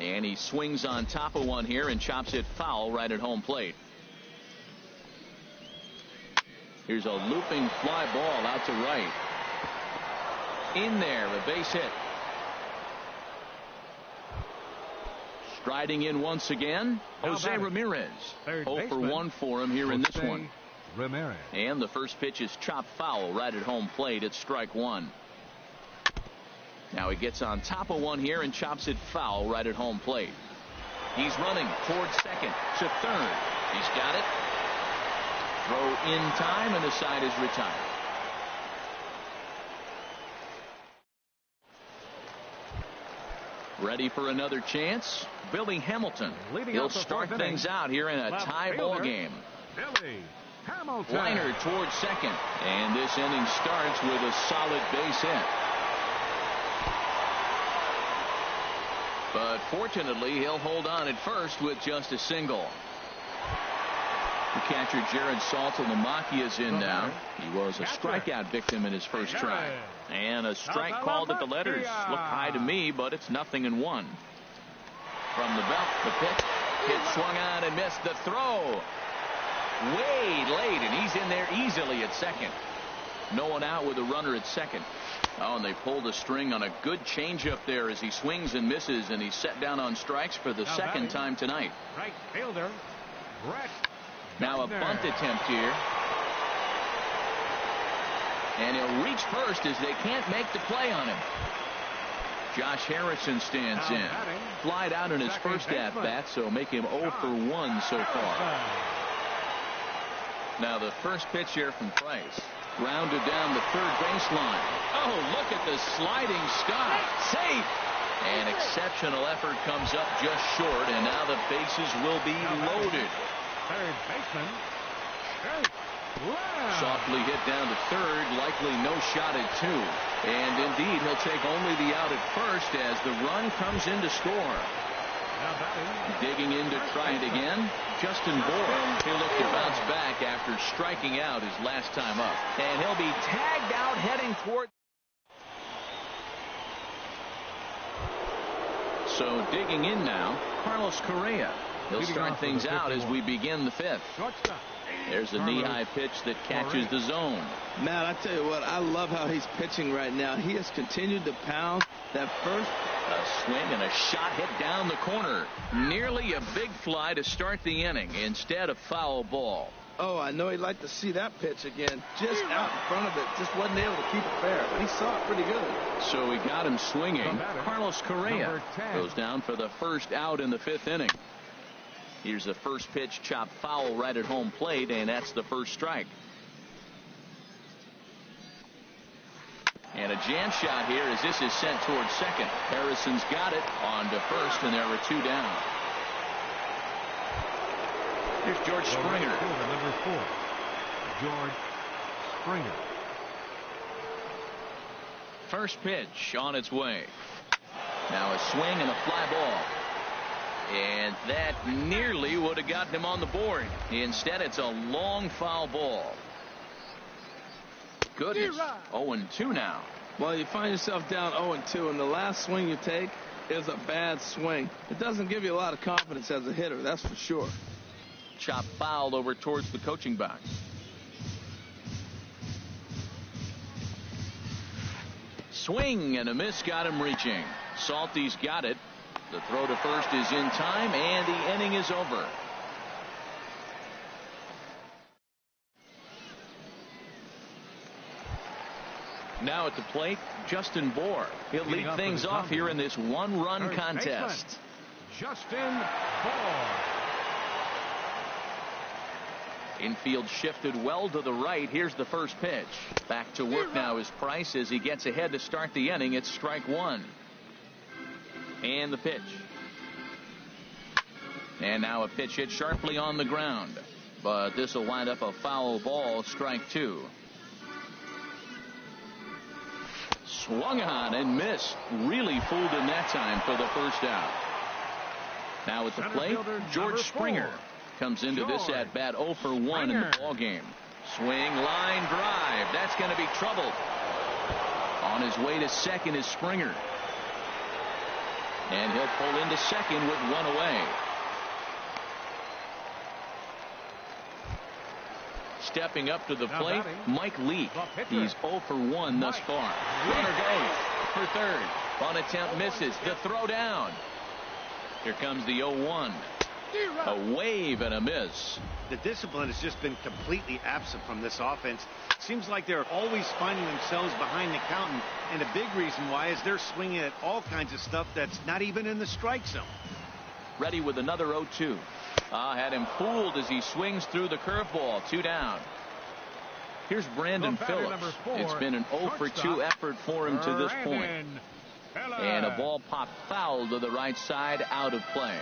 And he swings on top of one here and chops it foul right at home plate. Here's a looping fly ball out to right. In there, a base hit. Striding in once again, Jose Ramirez. 0 for 1 for him here in this one. Ramirez. And the first pitch is chopped foul right at home plate. It's strike one. Now he gets on top of one here and chops it foul right at home plate. He's running towards second to third. He's got it. Throw in time, and the side is retired. Ready for another chance? Billy Hamilton. He'll start things out here in a tie ball game. Billy Hamilton. Liner towards second, and this inning starts with a solid base hit. But fortunately, he'll hold on at first with just a single. The catcher Jared Saltalamacchia is in now. He was a strikeout victim in his first try. And a strike called at the letters. Look high to me, but it's 0-1. From the belt, the pitch. Hit swung on and missed. The throw. Way late, and he's in there easily at second. No one out with a runner at second. Oh, and they pulled a string on a good changeup there as he swings and misses, and he's set down on strikes for the second time tonight. Right fielder, Brett. Now a bunt attempt here. And he'll reach first as they can't make the play on him. Josh Harrison stands in. Flied out in his first at-bat, so make him 0 for 1 so far. Now the first pitch here from Price. Grounded down the third baseline. Oh, look at the sliding stop. Safe. An exceptional effort comes up just short, and now the bases will be loaded. Third baseman. Softly hit down to third, likely no shot at two. And indeed, he'll take only the out at first as the run comes in to score. Digging in to try it again, Justin Bour. He'll look to bounce back after striking out his last time up. And he'll be tagged out heading toward. So digging in now, Carlos Correa. He'll start things out as we begin the fifth. There's a knee-high pitch that catches the zone. Matt, I tell you what, I love how he's pitching right now. He has continued to pound that first. A swing and a shot hit down the corner. Nearly a big fly to start the inning. Instead, a foul ball. Oh, I know he'd like to see that pitch again. Just out in front of it. Just wasn't able to keep it fair. But he saw it pretty good. So he got him swinging. Carlos Correa goes down for the first out in the fifth inning. Here's the first pitch, chopped foul right at home plate, and that's the first strike. And a jam shot here as this is sent towards second. Harrison's got it on to first, and there are two down. Here's George Springer. Number 4, George Springer. First pitch on its way. Now a swing and a fly ball. And that nearly would have gotten him on the board. Instead, it's a long foul ball. Goodness. 0-2 now. Well, you find yourself down 0-2, and the last swing you take is a bad swing. It doesn't give you a lot of confidence as a hitter, that's for sure. Chop fouled over towards the coaching box. Swing and a miss got him reaching. Salty's got it. The throw to first is in time, and the inning is over. Now at the plate, Justin Bour. He'll lead things off here in this one-run contest. Justin Bour. Infield shifted well to the right. Here's the first pitch. Back to work now is Price as he gets ahead to start the inning. It's strike one. And the pitch. And now a pitch hit sharply on the ground. But this will wind up a foul ball, strike two. Swung on and missed. Really fooled him that time for the first out. Now at the plate, George Springer comes into this at bat 0 for 1 in the ball game. Swing, line drive. That's going to be trouble. On his way to second is Springer. And he'll pull into second with one away. Stepping up to the plate, Mike Leake. He's 0 for 1 thus far. Runner goes for third. One attempt misses. The throw down. Here comes the 0-1. A wave and a miss. The discipline has just been completely absent from this offense. Seems like they're always finding themselves behind the count, and a big reason why is they're swinging at all kinds of stuff that's not even in the strike zone. Ready with another 0-2. Had him fooled as he swings through the curveball. 2 down. Here's Brandon Phillips. It's been an 0 for 2 effort for him to this point. And a ball popped foul to the right side, out of play.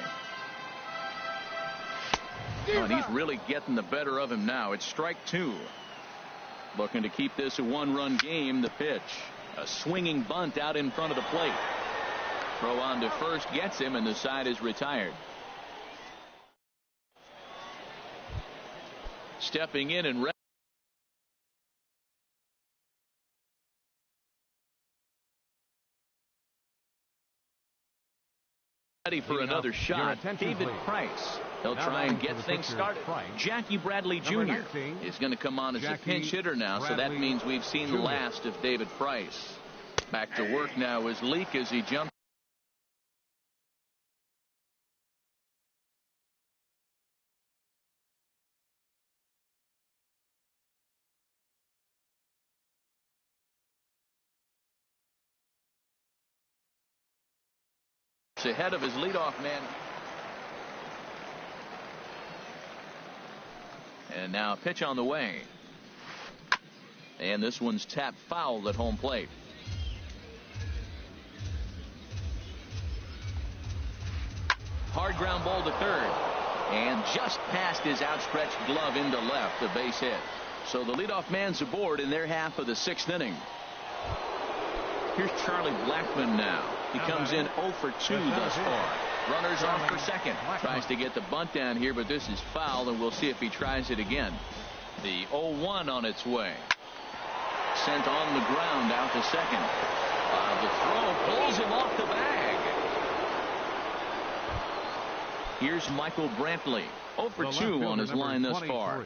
And he's really getting the better of him now. It's strike two. Looking to keep this a one-run game. The pitch. A swinging bunt out in front of the plate. Throw on to first gets him, and the side is retired. Stepping in and ready for another shot. David Price. He'll try and get things started. Jackie Bradley Jr. is going to come on as a pinch hitter now, so that means we've seen the last of David Price. Back to work now is Leake as he jumps. Ahead of his leadoff man. And now a pitch on the way. And this one's tapped foul at home plate. Hard ground ball to third. And just past his outstretched glove into left, a base hit. So the leadoff man's aboard in their half of the 6th inning. Here's Charlie Blackmon now. He comes in 0 for 2 thus far. Runners on for second. Tries to get the bunt down here, but this is foul, and we'll see if he tries it again. The 0-1 on its way. Sent on the ground out to second. The throw pulls him off the bag. Here's Michael Brantley. 0 for 2 on his line thus far.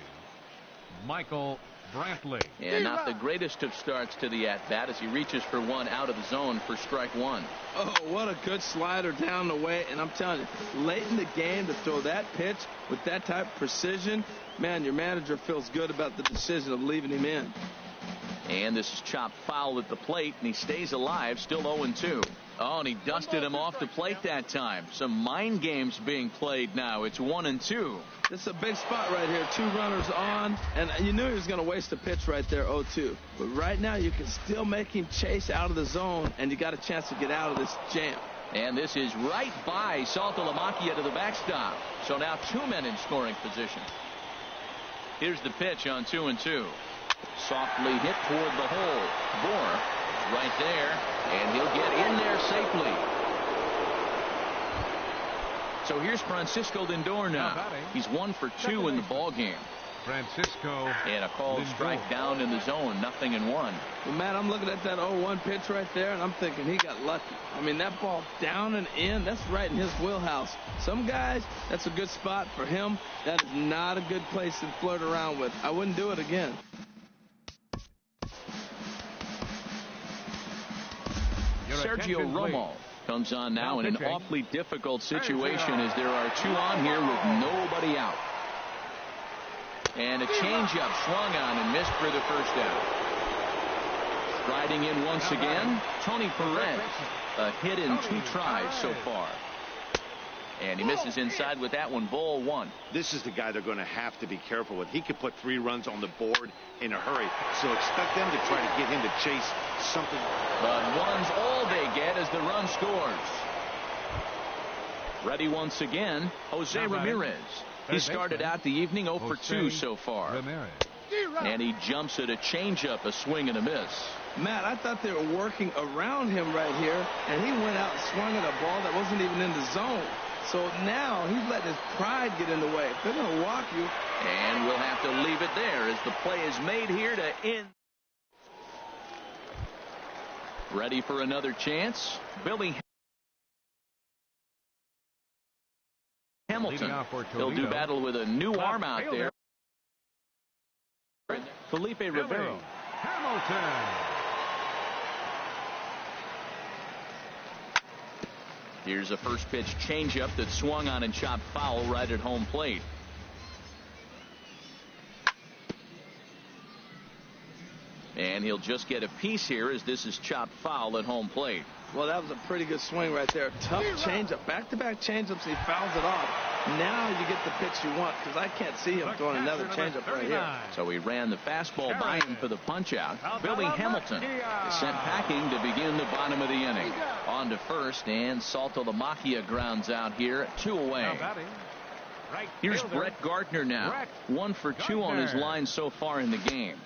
Michael Brantley. And not the greatest of starts to the at-bat as he reaches for one out of the zone for strike one. Oh, what a good slider down the way. And I'm telling you, late in the game to throw that pitch with that type of precision, man, your manager feels good about the decision of leaving him in. And this is chopped foul at the plate, and he stays alive, still 0-2. Oh, and he dusted him off the plate that time. Some mind games being played now. It's 1-2. This is a big spot right here. 2 runners on, and you knew he was going to waste a pitch right there, 0-2. But right now you can still make him chase out of the zone, and you got a chance to get out of this jam. And this is right by Saltalamacchia to the backstop. So now 2 men in scoring position. Here's the pitch on 2-2. Softly hit toward the hole. Bour right there, and he'll get in there safely. So here's Francisco Lindor now. He's 1 for 2 in the ball game. Francisco. And a called strike down in the zone, 0-1. Well, Matt, I'm looking at that 0-1 pitch right there, and I'm thinking he got lucky. I mean, that ball down and in, that's right in his wheelhouse. Some guys, that's a good spot for him. That is not a good place to flirt around with. I wouldn't do it again. Sergio attention, Romo please. comes on now in an pitching. awfully difficult situation as there are two on here with nobody out. And a changeup swung on and missed for the first out. Riding in once again, Tony Perez. A hit in 2 tries so far. And he misses inside with that one, ball 1. This is the guy they're going to have to be careful with. He could put 3 runs on the board in a hurry. So expect them to try to get him to chase something. But 1's all they get as the run scores. Ready once again, Jose Ramirez. He started out the evening 0 for 2 so far. And he jumps at a changeup, a swing and a miss. Matt, I thought they were working around him right here, and he went out and swung at a ball that wasn't even in the zone. So now he's letting his pride get in the way. If they're going to walk you. And we'll have to leave it there as the play is made here to end. Ready for another chance. Billy Hamilton. He'll do battle with a new arm out there. Felipe Rivero. Hamilton. Here's a first pitch changeup that swung on and chopped foul right at home plate. And he'll just get a piece here as this is chopped foul at home plate. Well, that was a pretty good swing right there. Tough changeup. Back-to-back changeups. He fouls it off. Now you get the pitch you want, because I can't see him throwing another changeup right here. So he ran the fastball by him for the punch-out. Billy Hamilton is sent packing to begin the bottom of the inning. On to first, and Saltalamacchia grounds out here, 2 away. Here's Brett Gardner now. 1 for 2 on his line so far in the game.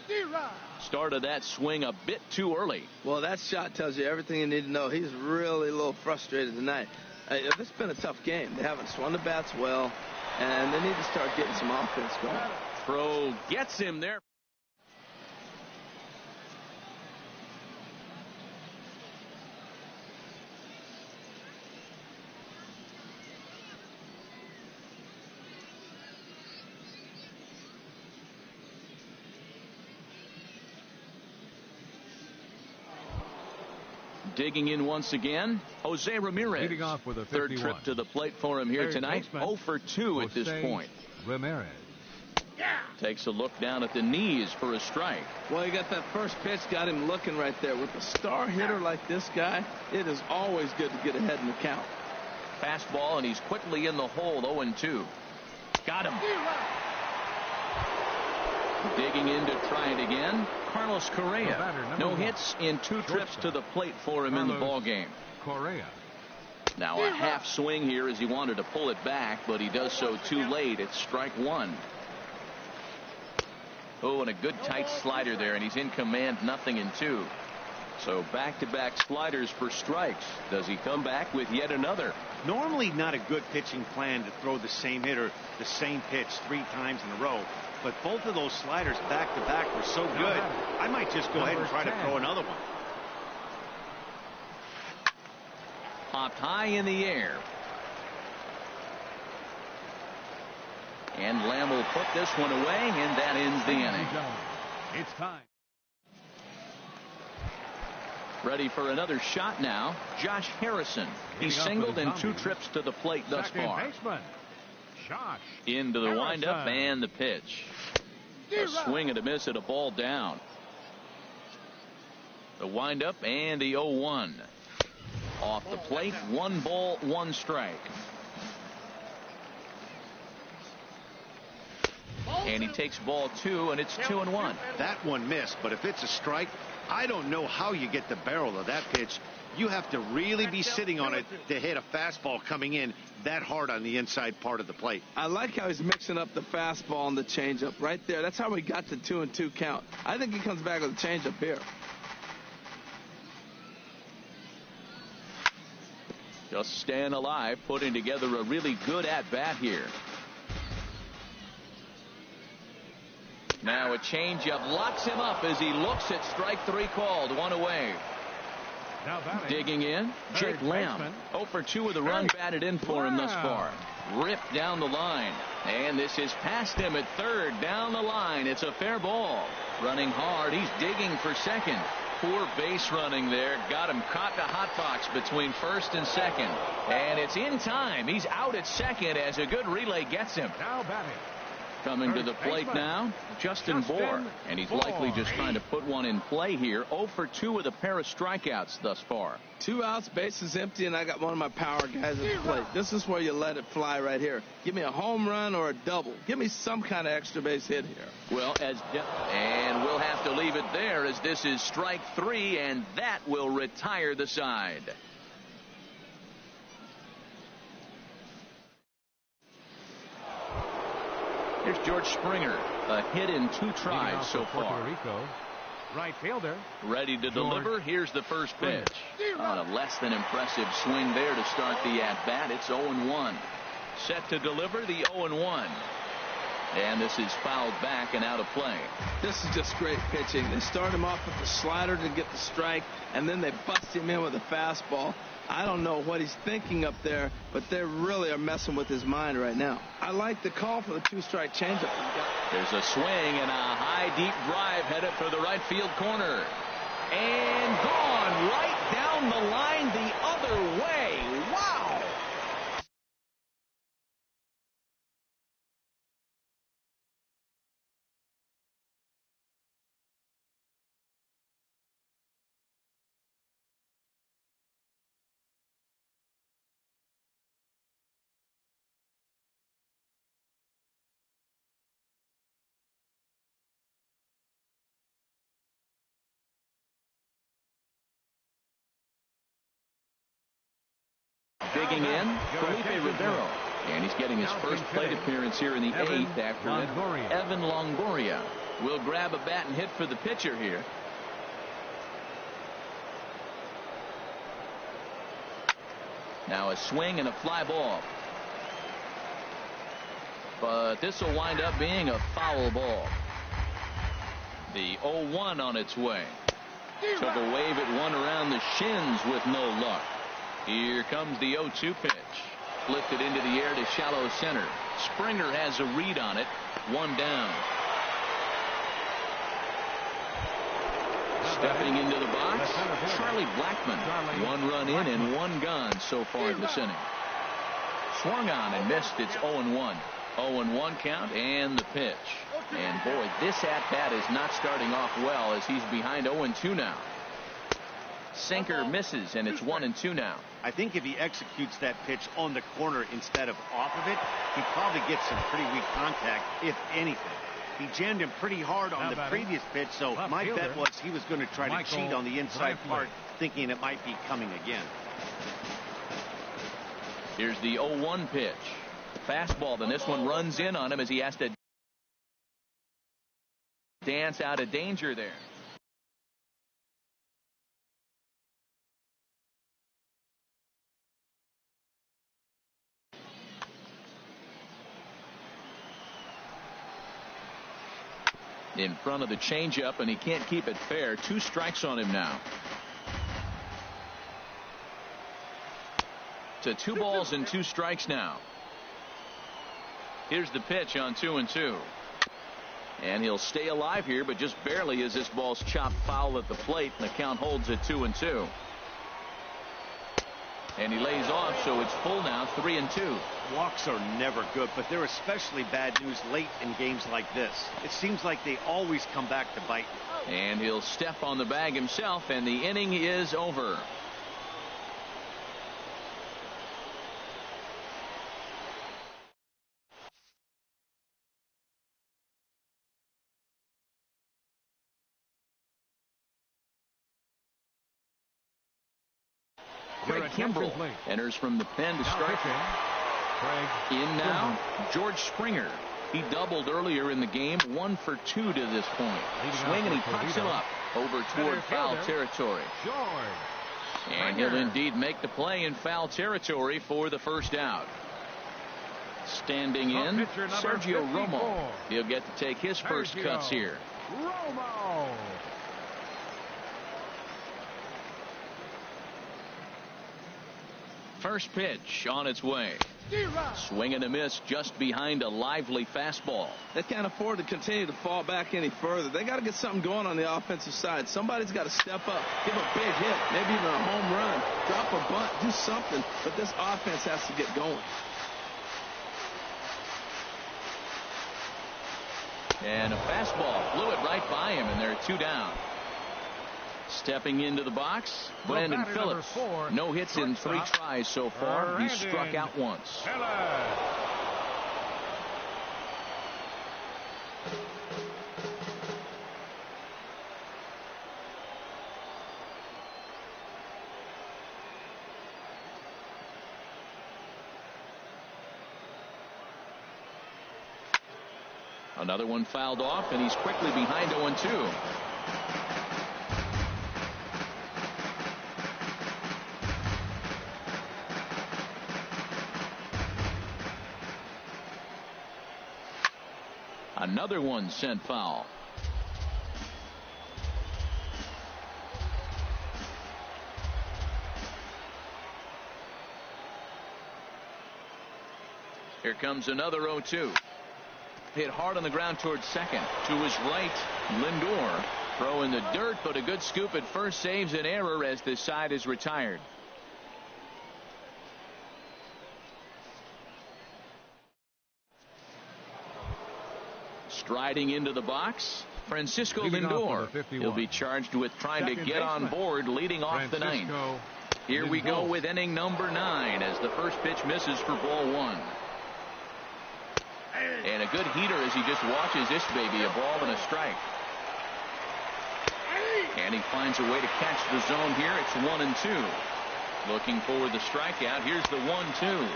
Started that swing a bit too early. Well, that shot tells you everything you need to know. He's really a little frustrated tonight. It's been a tough game. They haven't swung the bats well, and they need to start getting some offense going. Throw gets him there. Digging in once again, Jose Ramirez. Leading off with a 3rd trip to the plate for him here tonight. 0 for 2 at this point. Ramirez. Takes a look down at the knees for a strike. Well, he got that first pitch, got him looking right there. With a star hitter like this guy, it is always good to get ahead in the count. Fastball, and he's quickly in the hole, 0-2. Got him. Digging in to try it again, Carlos Correa. No hits in 2 trips to the plate for him in the ballgame. Correa. Now a half swing here as he wanted to pull it back, but he does so too late. It's strike 1. Oh, and a good tight slider there, and he's in command, 0-2. So back-to-back sliders for strikes. Does he come back with yet another? Normally not a good pitching plan to throw the same hitter the same pitch 3 times in a row. But both of those sliders back-to-back were so good, I might just go ahead and try to throw another one. Popped high in the air. And Lamb will put this one away, and that ends the inning. It's time. Ready for another shot now, Josh Harrison. He singled in 2 trips to the plate thus far. Into the windup and the pitch. A swing and a miss at a ball down. The windup and the 0-1. Off the plate, 1 ball, 1 strike. And he takes ball 2, and it's 2-1. That one missed, but if it's a strike, I don't know how you get the barrel of that pitch. You have to really be sitting on it to hit a fastball coming in that hard on the inside part of the plate. I like how he's mixing up the fastball and the changeup right there. That's how we got the 2-2 count. I think he comes back with a changeup here. Just staying alive, putting together a really good at-bat here. Now a changeup locks him up as he looks at strike 3 called, 1 away. Digging in, Jake Lamb. 0 for 2 with a run batted in for him thus far. Ripped down the line. And this is past him at 3rd. Down the line. It's a fair ball. Running hard. He's digging for 2nd. Poor base running there. Got him caught in a hot box between first and second. And it's in time. He's out at second as a good relay gets him. Now batting. Coming to the plate now, Justin Bour. And he's likely just trying to put one in play here. 0 for 2 with a pair of strikeouts thus far. 2 outs, bases empty, and I got one of my power guys at the plate. This is where you let it fly right here. Give me a home run or a double. Give me some kind of extra base hit here. Well, and we'll have to leave it there as this is strike 3, and that will retire the side. Here's George Springer, a hit in 2 tries so far. Rico, right fielder. Ready to deliver. Here's the first pitch. On a less than impressive swing there to start the at-bat. It's 0-1. Set to deliver the 0-1. And this is fouled back and out of play. This is just great pitching. They start him off with the slider to get the strike, and then they bust him in with a fastball. I don't know what he's thinking up there, but they really are messing with his mind right now. I like the call for the 2-strike changeup. There's a swing and a high, deep drive headed for the right field corner. And gone right down the line the other way. Wow! Digging in, Felipe Rivero. And he's getting his first plate appearance here in the 8th after Evan Longoria will grab a bat and hit for the pitcher here. Now a swing and a fly ball. But this will wind up being a foul ball. The 0-1 on its way. Took a wave at one around the shins with no luck. Here comes the 0-2 pitch. Lifted into the air to shallow center. Springer has a read on it. 1 down. Stepping into the box, Charlie Blackmon. 1 run in and 1 gone so far in this inning. Swung on and missed. It's 0-1. 0-1 count and the pitch. And boy, this at-bat is not starting off well as he's behind 0-2 now. Sinker misses, and it's 1-2 now. I think if he executes that pitch on the corner instead of off of it, he probably gets some pretty weak contact, if anything. He jammed him pretty hard on the previous pitch, so my bet was he was going to try to cheat on the inside part, thinking it might be coming again. Here's the 0-1 pitch. Fastball, then this one runs in on him as he has to dance out of danger there. In front of the changeup, and he can't keep it fair. 2 strikes on him now. To 2 balls and 2 strikes now. Here's the pitch on 2-2. And he'll stay alive here, but just barely as this ball's chopped foul at the plate, and the count holds at 2-2. And he lays off, so it's full now, 3-2. Walks are never good, but they're especially bad news late in games like this. It seems like they always come back to bite. And he'll step on the bag himself, and the inning is over. Craig Kimbrell enters from the pen to start. In now, George Springer. He doubled earlier in the game, 1 for 2 to this point. Swing and he pucks him up over toward foul territory. And he'll indeed make the play in foul territory for the first out. Standing in, Sergio Romo. He'll get to take his first cuts here. Romo. First pitch on its way. Swing and a miss just behind a lively fastball. They can't afford to continue to fall back any further. They got to get something going on the offensive side. Somebody's got to step up, give a big hit, maybe even a home run, drop a bunt, do something. But this offense has to get going. And a fastball flew it right by him, and there are 2 down. Stepping into the box, Brandon Phillips. No hits in 3 tries so far. He struck out once. Another one fouled off, and he's quickly behind 0-2. Another one sent foul. Here comes another 0-2. Hit hard on the ground towards second. To his right, Lindor. Throw in the dirt, but a good scoop at first saves an error as this side is retired. Striding into the box, Francisco Lindor. He'll be charged with trying to get on board leading off the ninth. Here we go with inning number 9 as the first pitch misses for ball 1. And a good heater as he just watches this baby, a ball and a strike. And he finds a way to catch the zone here. It's 1-2. Looking for the strikeout. Here's the 1-2.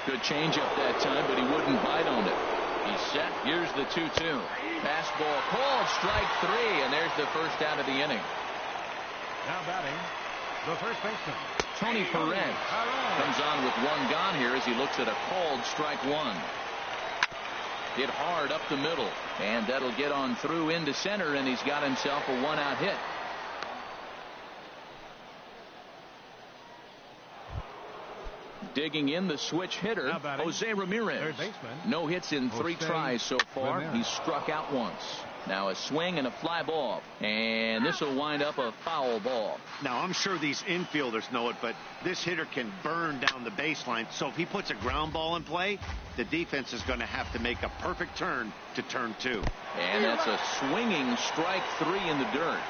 Good changeup that time, but he wouldn't bite on it. He's set. Here's the 2-2. Fastball called, strike 3, and there's the first out of the inning. Now batting, the first baseman, Tony Perez comes on with 1 gone here as he looks at a called strike 1. Hit hard up the middle, and that'll get on through into center, and he's got himself a 1-out hit. Digging in the switch hitter, Jose Ramirez. No hits in 3 tries so far. He's struck out once. Now a swing and a fly ball, and this will wind up a foul ball. Now I'm sure these infielders know it, but this hitter can burn down the baseline, so if he puts a ground ball in play, the defense is going to have to make a perfect turn to turn 2. And that's a swinging strike 3 in the dirt.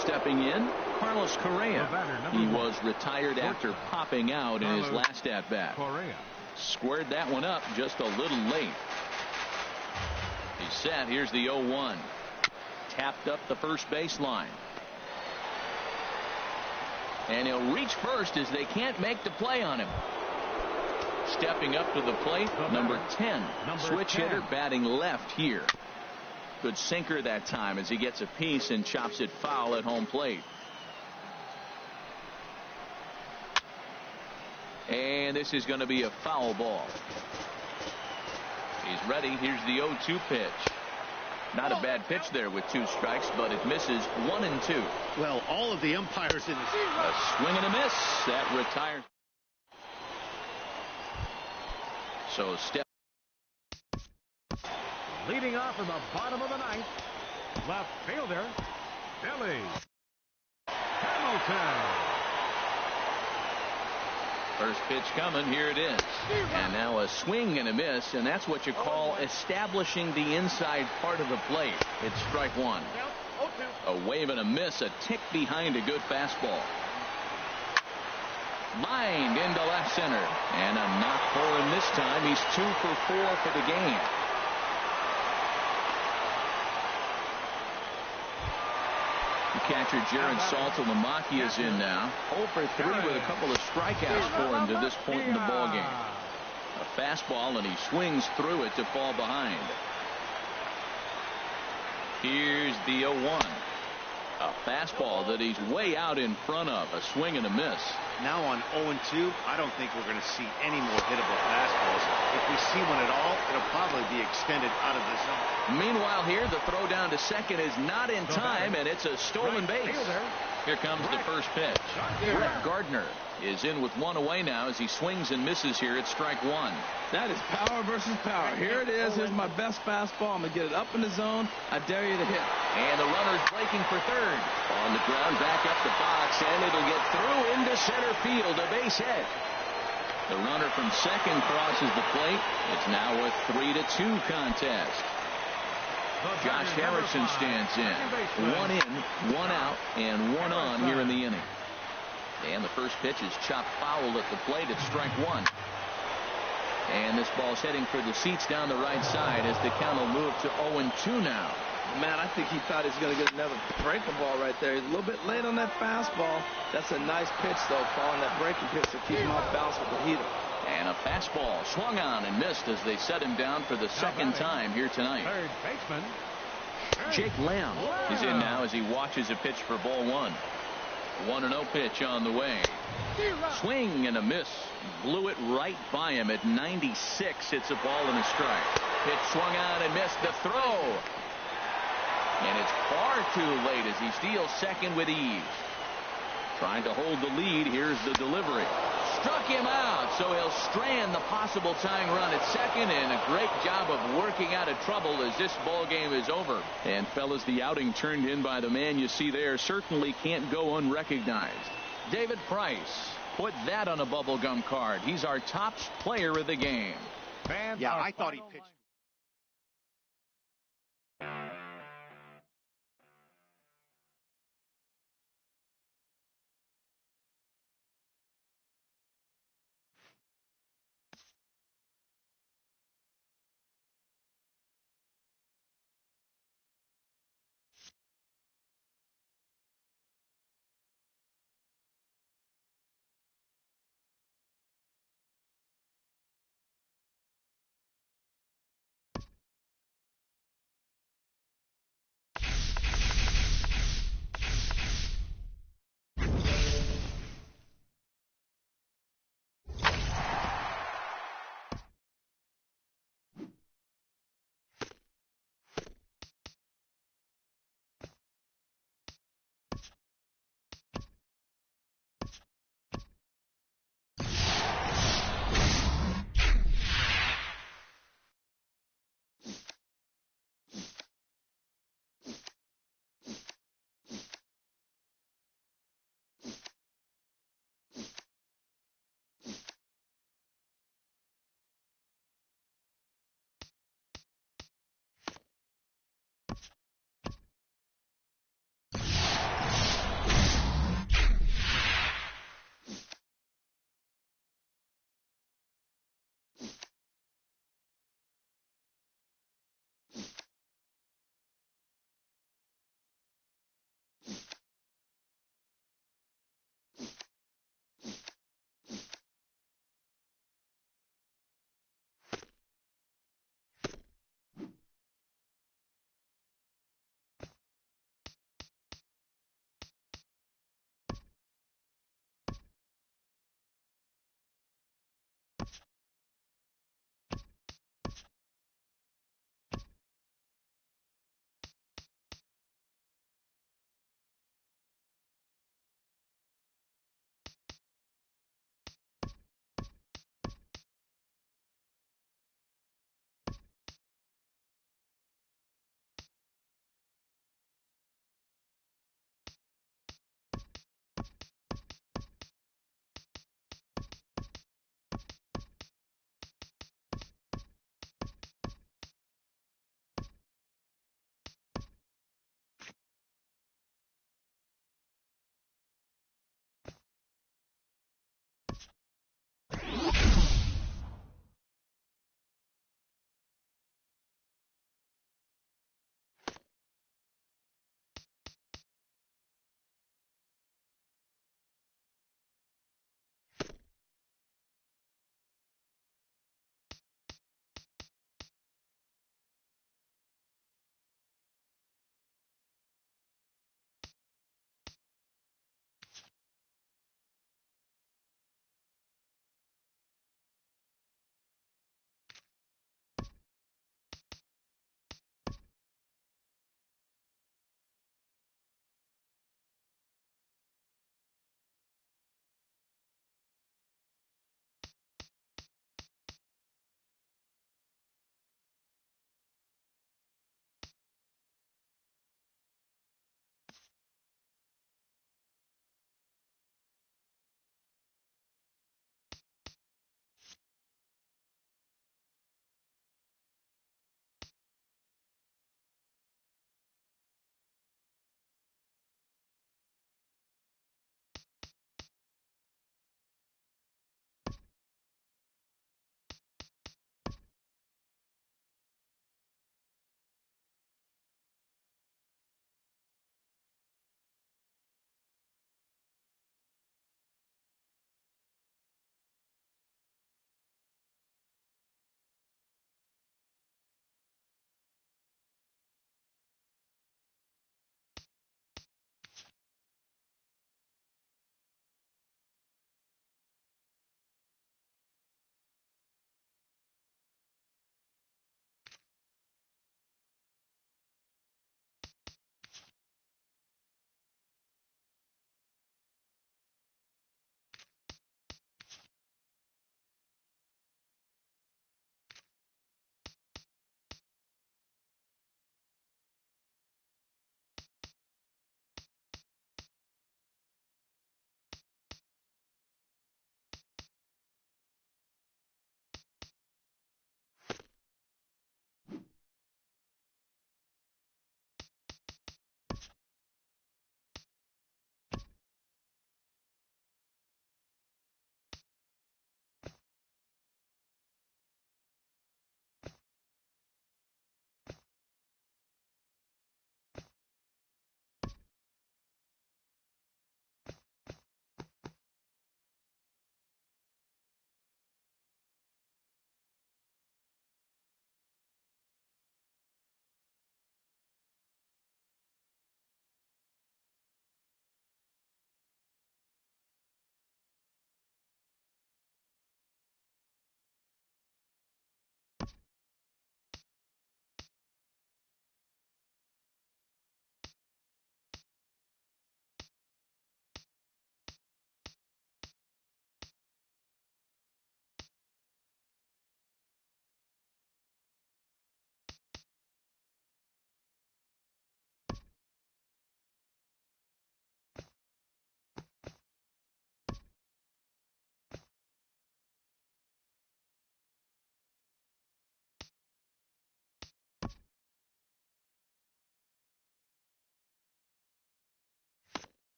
Stepping in, Carlos Correa. He was retired after popping out in his last at-bat. Squared that one up just a little late. He's set. Here's the 0-1. Tapped up the first baseline. And he'll reach first as they can't make the play on him. Stepping up to the plate, number 10. Switch hitter batting left here. Good sinker that time as he gets a piece and chops it foul at home plate. And this is going to be a foul ball. He's ready. Here's the 0-2 pitch. Not a bad pitch there with 2 strikes, but it misses 1-2. Well, all of the umpires in this. A swing and a miss. That retires. So step. Leading off in the bottom of the ninth, left fielder, Billy Hamilton. First pitch coming. Here it is. And now a swing and a miss, and that's what you call establishing the inside part of the plate. It's strike 1. A wave and a miss, a tick behind a good fastball. Lined into left center. And a knock for him this time. He's 2 for 4 for the game. Catcher Jared Saltalamacchia is in now. 0 for 3 with a couple of strikeouts for him to this point in the ballgame. A fastball, and he swings through it to fall behind. Here's the 0-1. A fastball that he's way out in front of. A swing and a miss. Now on 0-2, I don't think we're going to see any more hittable fastballs. If we see one at all, it'll probably be extended out of the zone. Meanwhile here, the throw down to second is not in time, and it's a stolen base. Here comes the first pitch. Brett Gardner is in with one away now as he swings and misses here at strike one. That is power versus power. Here it is. Here's my best fastball. I'm going to get it up in the zone. I dare you to hit. And the runner's breaking for third. On the ground, back up the box, and it'll get through into center field. A base hit. The runner from second crosses the plate. It's now a 3-2 contest. Josh Harrison stands in. One in, one out, and one on here in the inning. And the first pitch is chopped foul at the plate at strike one. And this ball's heading for the seats down the right side as the count will move to 0-2 now. Man, I think he thought he was going to get another breaking ball right there. He's a little bit late on that fastball. That's a nice pitch, though, following that breaking pitch to keep him off balance with the heater. And a fastball swung on and missed as they set him down for the second time here tonight. Third baseman Jake Lamb is in now as he watches a pitch for ball one. 1-0 pitch on the way. Swing and a miss. Blew it right by him at 96. It's a ball and a strike. Pitch swung on and missed the throw. And it's far too late as he steals second with ease. Trying to hold the lead. Here's the delivery. Struck him out, so he'll strand the possible tying run at second, and a great job of working out of trouble as this ball game is over. And fellas, the outing turned in by the man you see there certainly can't go unrecognized. David Price, put that on a bubblegum card. He's our top player of the game. Yeah, I thought he pitched.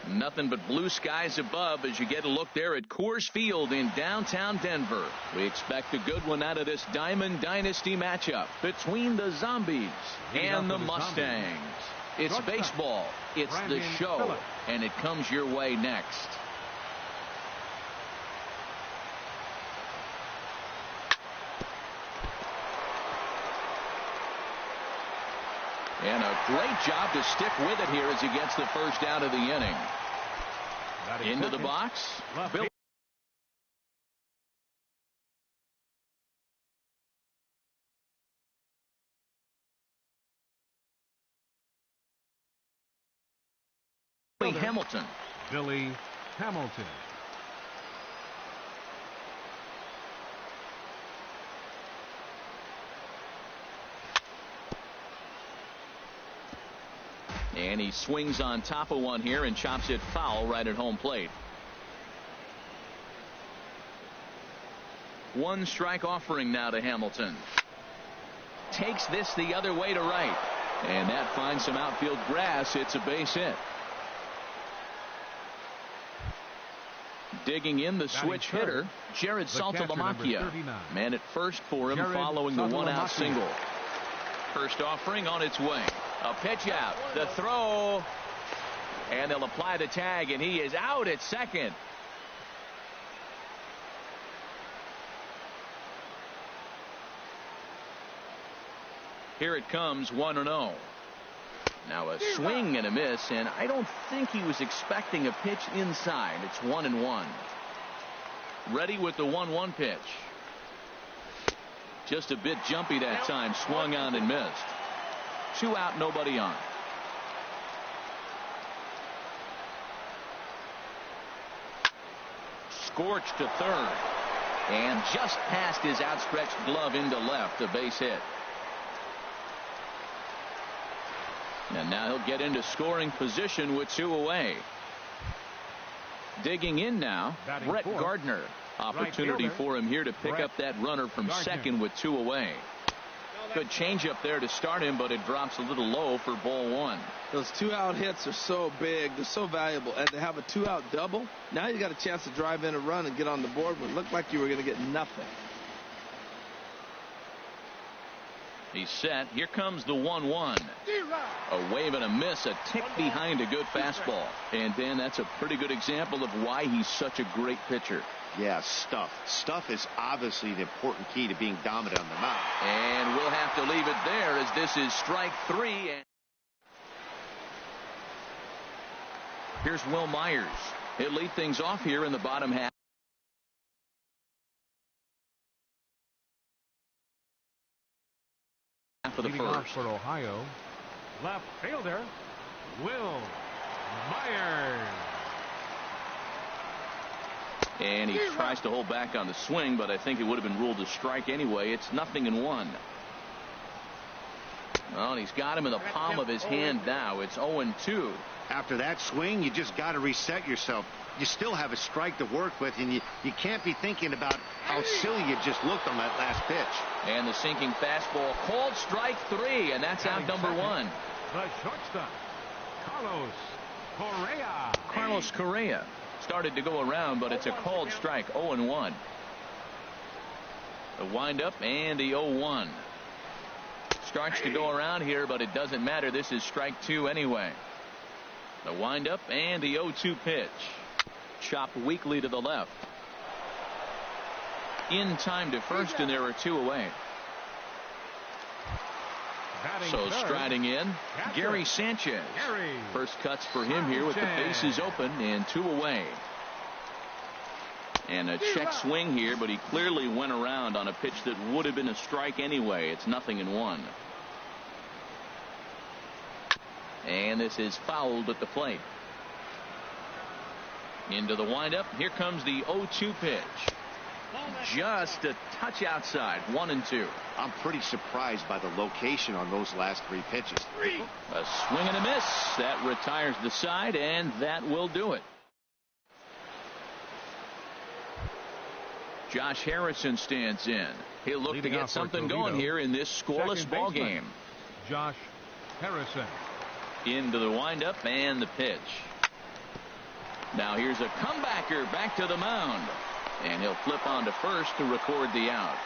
Nothing but blue skies above as you get a look there at Coors Field in downtown Denver. We expect a good one out of this Diamond Dynasty matchup between the Zombies and the Mustangs. It's baseball, it's the show, and it comes your way next. And a great job to stick with it here as he gets the first out of the inning. Into the box. Billy Hamilton. Billy Hamilton. And he swings on top of one here and chops it foul right at home plate. One strike offering now to Hamilton. Takes this the other way to right. And that finds some outfield grass. It's a base hit. Digging in the switch hitter, Jared Saltalamacchia. Man at first for him following the one-out single. First offering on its way. A pitch out. The throw. And they'll apply the tag, and he is out at second. Here it comes, 1-0. Now a swing and a miss, and I don't think he was expecting a pitch inside. It's 1-1. Ready with the 1-1 pitch. Just a bit jumpy that time. Swung on and missed. 2 out, nobody on. Scorched to third. And just past his outstretched glove into left. A base hit. And now he'll get into scoring position with 2 away. Digging in now, Brett Gardner. Opportunity for him here to pick up that runner from second with 2 away. Good changeup there to start him, but it drops a little low for ball 1. Those 2-out hits are so big. They're so valuable. And to have a 2-out double, now you got a chance to drive in a run and get on the board when it looked like you were going to get nothing. He's set. Here comes the 1-1. A wave and a miss, a tick behind a good fastball. And then that's a pretty good example of why he's such a great pitcher. Yeah, stuff. Stuff is obviously the important key to being dominant on the mound. And we'll have to leave it there as this is strike 3. And here's Will Myers. He'll lead things off here in the bottom half of the first. For Ohio, left fielder Will Myers. And he tries to hold back on the swing, but I think it would have been ruled a strike anyway. It's 0-1. Well, and he's got him in the palm of his hand now. It's 0-2. After that swing, you just got to reset yourself. You still have a strike to work with, and you can't be thinking about how silly you just looked on that last pitch. And the sinking fastball called strike 3, and that's out number 1. The shortstop, Carlos Correa. Carlos Correa started to go around, but it's a called strike. 0-1. The windup and the 0-1. Starts to go around here, but it doesn't matter. This is strike 2 anyway. The windup and the 0-2 pitch. Chopped weakly to the left. In time to first, and there are 2 away. So striding in, Gary Sanchez. First cuts for him here with the bases open and 2 away. And a check swing here, but he clearly went around on a pitch that would have been a strike anyway. It's 0-1. And this is fouled at the plate. Into the windup. Here comes the 0-2 pitch. Just a touch outside. 1-2. I'm pretty surprised by the location on those last 3 pitches. A swing and a miss. That retires the side, and that will do it. Josh Harrison stands in. He'll look to get something going here in this scoreless ball game. Josh Harrison. Into the windup and the pitch. Now here's a comebacker back to the mound. And he'll flip on to first to record the out.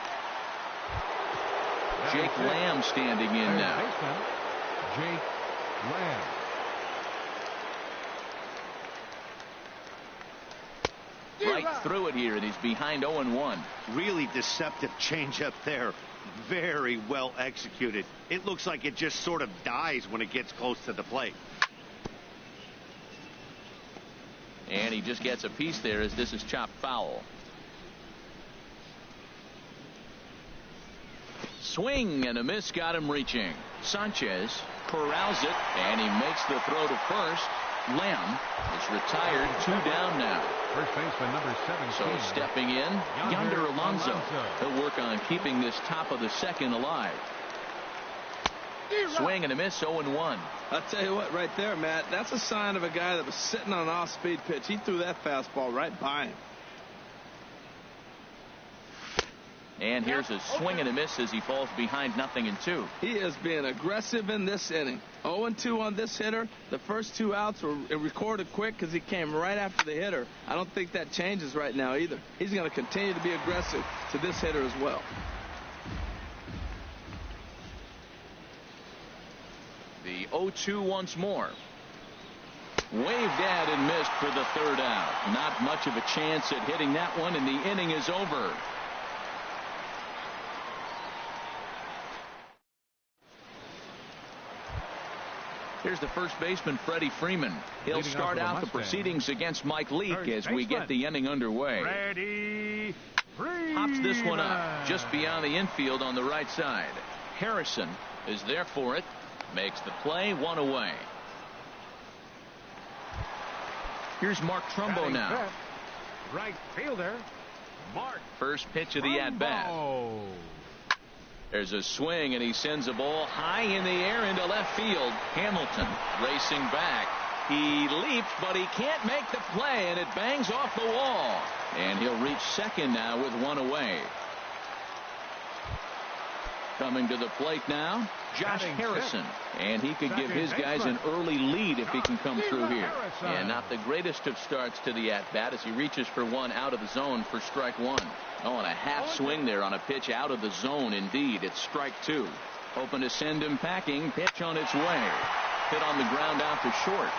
Jake Lamb standing in now. Jake Lamb. Right through it here, and he's behind 0-1. Really deceptive changeup there. Very well executed. It looks like it just sort of dies when it gets close to the plate. And he just gets a piece there as this is chopped foul. Swing and a miss got him reaching. Sanchez corrals it, and he makes the throw to first. Lamb is retired, 2 down now. First baseman number 17. So stepping in, Yonder Alonso. He'll work on keeping this top of the second alive. Swing and a miss, 0-1. I'll tell you what, right there, Matt, that's a sign of a guy that was sitting on an off-speed pitch. He threw that fastball right by him. And here's a swing and a miss as he falls behind 0-2. He is being aggressive in this inning. 0-2 on this hitter. The first 2 outs were recorded quick because he came right after the hitter. I don't think that changes right now either. He's going to continue to be aggressive to this hitter as well. The 0-2 once more. Waved at and missed for the 3rd out. Not much of a chance at hitting that one, and the inning is over. Here's the first baseman, Freddie Freeman. He'll start out the proceedings against Mike Leake as we get the inning underway. Freddie Freeman. Pops this one up just beyond the infield on the right side. Harrison is there for it. Makes the play, 1 away. Here's Mark Trumbo now. Set. Right fielder, Mark. First pitch of the at-bat. There's a swing, and he sends a ball high in the air into left field. Hamilton racing back. He leaps, but he can't make the play, and it bangs off the wall. And he'll reach second now with 1 away. Coming to the plate now, Josh Harrison. And he could give his guys an early lead if he can come through here. And not the greatest of starts to the at-bat as he reaches for 1 out of the zone for strike 1. Oh, and a half swing there on a pitch out of the zone. Indeed, it's strike 2. Hoping to send him packing. Pitch on its way. Hit on the ground out to short.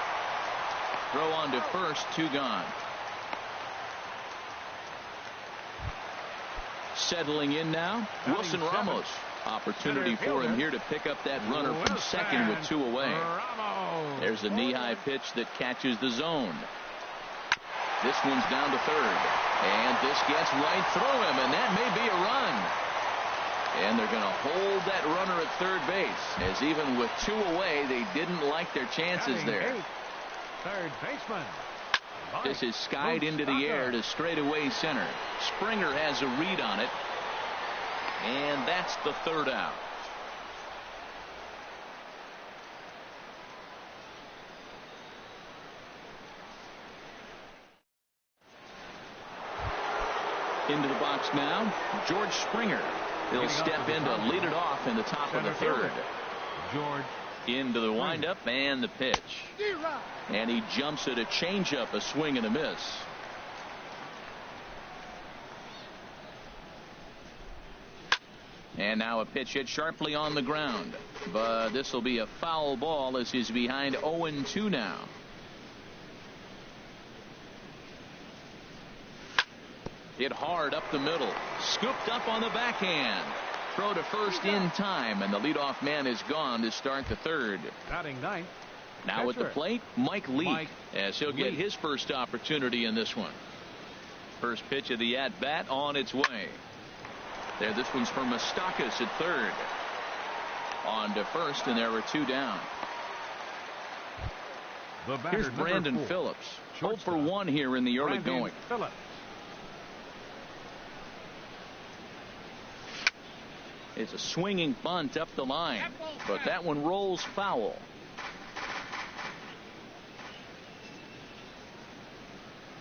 Throw on to first. 2 gone. Settling in now, Wilson Ramos. Opportunity for him here to pick up that runner from second with 2 away. There's a knee-high pitch that catches the zone. This one's down to third. And this gets right through him, and that may be a run. And they're going to hold that runner at third base, as even with 2 away, they didn't like their chances there. Third baseman. This is skied into the air to straightaway center. Springer has a read on it. And that's the 3rd out. Into the box now, George Springer. He'll step in to lead it off in the top of the 3rd. George. Into the windup and the pitch. And he jumps at a changeup, a swing and a miss. And now a pitch hit sharply on the ground. But this will be a foul ball as he's behind 0-2 now. Hit hard up the middle. Scooped up on the backhand. Throw to first in time, and the leadoff man is gone to start the 3rd. Batting 9th. Now at the plate, Mike Leake, as he'll get his first opportunity in this one. First pitch of the at-bat on its way. There, this one's for Moustakas at 3rd. On to first, and there are 2 down. Here's Brandon Phillips. 0 for 1 here in the early going. It's a swinging bunt up the line, but that one rolls foul.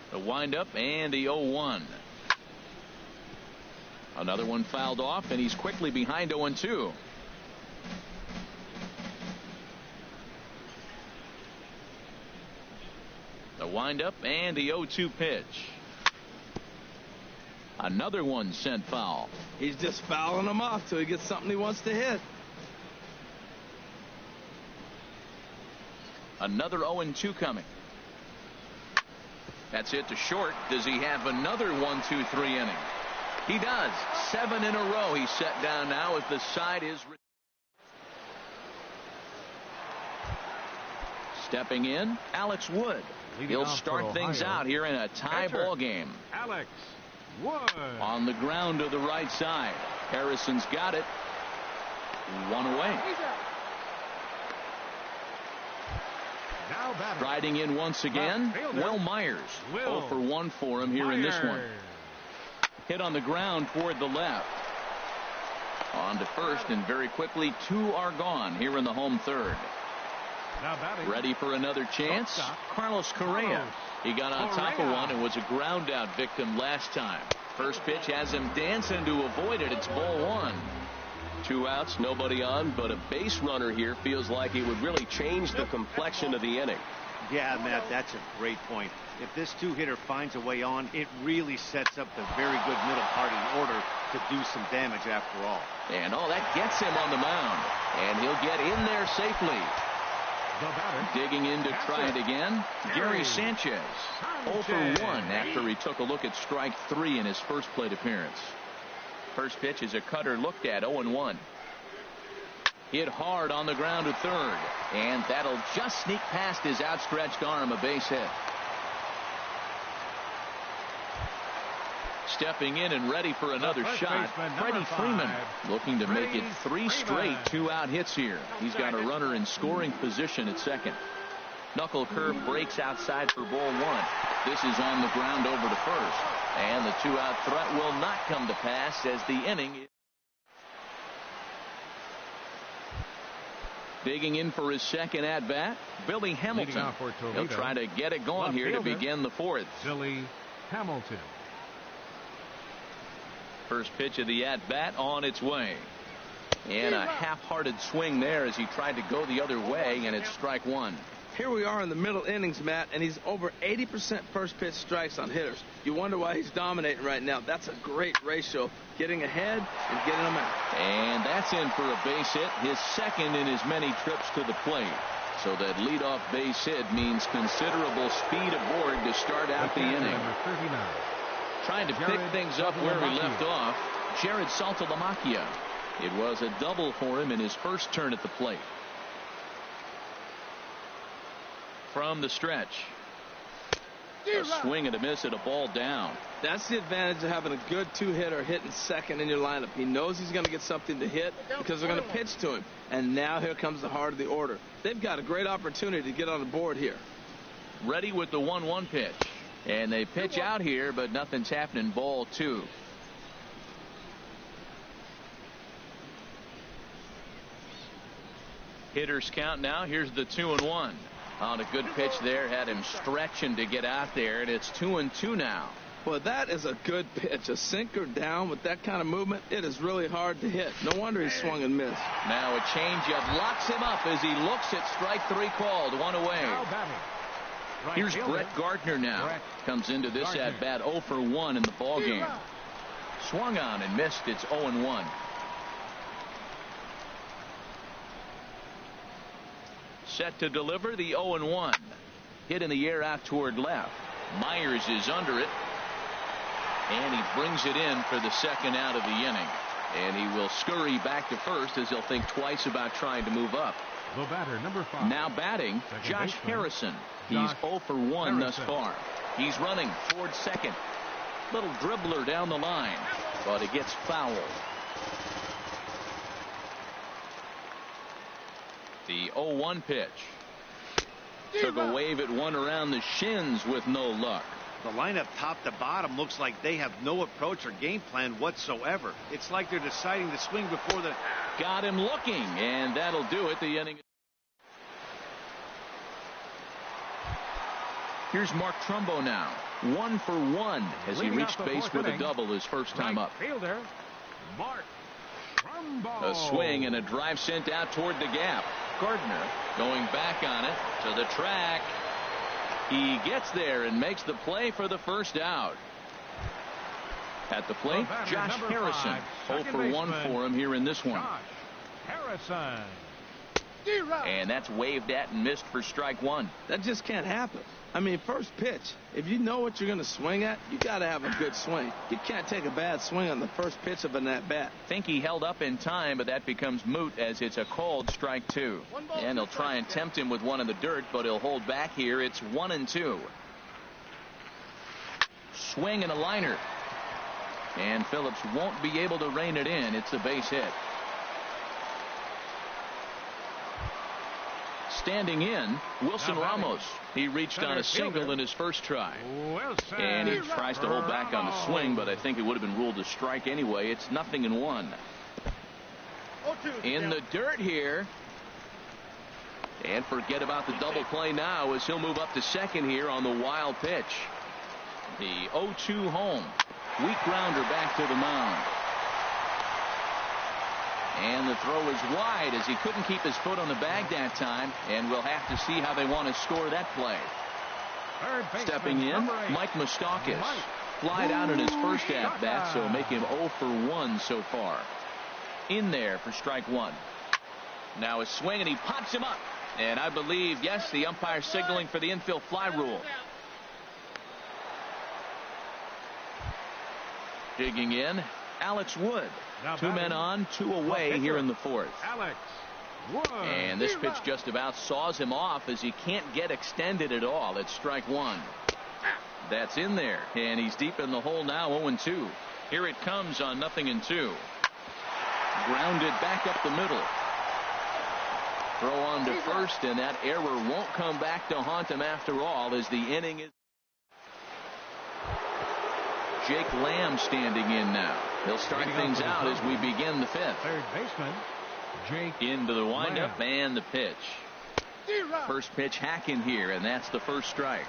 The windup and the 0-1. Another one fouled off, and he's quickly behind 0-2. The windup and the 0-2 pitch. Another one sent foul. He's just fouling them off till he gets something he wants to hit. Another 0-2 coming. That's hit to short. Does he have another 1-2-3 inning? He does. 7 in a row. He's set down now as the side is. Stepping in, Alex Wood. He'll start things out here in a tie ball game. Alex Wood. On the ground to the right side. Harrison's got it. One away. Now striding in once again, Will Myers. 0 for 1 for him here in this one. Hit on the ground toward the left. On to first, and very quickly 2 are gone here in the home third. Ready for another chance. Carlos Correa. He got on top of one and was a ground out victim last time. First pitch has him dancing to avoid it. It's ball 1. 2 outs, nobody on, but a base runner here feels like it would really change the complexion of the inning. Yeah, Matt, that's a great point. If this 2-hitter finds a way on, it really sets up the very good middle part of the order to do some damage after all. And that gets him on the mound, and he'll get in there safely. Digging in to try it again, Gary Sanchez. 0 for 1 after he took a look at strike 3 in his first plate appearance. First pitch is a cutter looked at. 0-1. Hit hard on the ground to third, and that'll just sneak past his outstretched arm, a base hit. Stepping in and ready for another shot, Freddie Freeman, looking to make it 3 straight 2-out hits here. He's got a runner in scoring position at second. Knuckle curve breaks outside for ball 1. This is on the ground over to first, and the 2-out threat will not come to pass as the inning. Digging in for his second at bat, Billy Hamilton. He'll try to get it going here to begin the fourth. Billy Hamilton. First pitch of the at bat on its way, and a half-hearted swing there as he tried to go the other way, and it's strike 1. Here we are in the middle innings, Matt, and he's over 80% first pitch strikes on hitters. You wonder why he's dominating right now. That's a great ratio, getting ahead and getting them out. And that's in for a base hit, his second in his many trips to the plate. So that leadoff base hit means considerable speed aboard to start out the inning. Trying to pick things up where he left off, Jared Saltalamacchia. It was a double for him in his first turn at the plate. From the stretch, a swing and a miss at a ball down. That's the advantage of having a good 2-hitter hitting second in your lineup. He knows he's going to get something to hit because they're going to pitch to him. And now here comes the heart of the order. They've got a great opportunity to get on the board here. Ready with the 1-1 pitch. And they pitch out here, but nothing's happening. Ball 2. Hitters count now. Here's the 2-1. On a good pitch there, had him stretching to get out there, and it's 2-2 now. Well, that is a good pitch. A sinker down with that kind of movement, it is really hard to hit. No wonder he swung and missed. Now a changeup locks him up as he looks at strike 3 called. 1 away. Here's Brett Gardner now. Comes into this at bat 0 for 1 in the ball game. Swung on and missed. It's 0-1. Set to deliver the 0-1. Hit in the air out toward left. Myers is under it, and he brings it in for the second out of the inning. And he will scurry back to first as he'll think twice about trying to move up. The batter, number 5. Now batting, Josh Harrison. He's 0 for 1 thus far. He's running toward second. Little dribbler down the line, but it gets fouled. The 0-1 pitch. Took a wave at one around the shins with no luck. The lineup top to bottom looks like they have no approach or game plan whatsoever. It's like they're deciding to swing before the... Got him looking, and that'll do it. The inning. Here's Mark Trumbo now. 1 for 1 as he reached base with a double his first time up. Fielder, Mark Trumbo. A swing and a drive sent out toward the gap. Gardner going back on it to the track. He gets there and makes the play for the first out. At the plate, Josh Harrison. 0 for 1 for him here in this one. Harrison. And that's waved at and missed for strike one. That just can't happen. I mean, first pitch, if you know what you're going to swing at, you got to have a good swing. You can't take a bad swing on the first pitch of an at-bat. Think he held up in time, but that becomes moot as it's a called strike two. And they'll try and tempt him with one in the dirt, but he'll hold back here. It's 1-2. Swing and a liner. And Phillips won't be able to rein it in. It's a base hit. Standing in, Wilson Ramos. He reached on a single in his first try. And he tries to hold back on the swing, but I think it would have been ruled a strike anyway. It's 0-1. In the dirt here. And forget about the double play now as he'll move up to second here on the wild pitch. The 0-2 home. Weak grounder back to the mound. And the throw is wide as he couldn't keep his foot on the bag that time. And we'll have to see how they want to score that play. Stepping in, Mike Moustakas. Flied out in his first at-bat, so make him 0 for 1 so far. In there for strike one. Now a swing, and he pops him up. And I believe, yes, the umpire signaling for the infield fly rule. Digging in, Alex Wood. 2 men on, 2 away here in the fourth. Alex Wood. And this pitch just about saws him off as he can't get extended at all. It's strike one. That's in there, and he's deep in the hole now. 0-2. Here it comes on 0-2. Grounded back up the middle. Throw on to first, and that error won't come back to haunt him after all as the inning is. Jake Lamb standing in now. He'll start things out as we begin the fifth. Third baseman Jake into the windup Lamb. and the pitch. First pitch hacking here, and that's the first strike.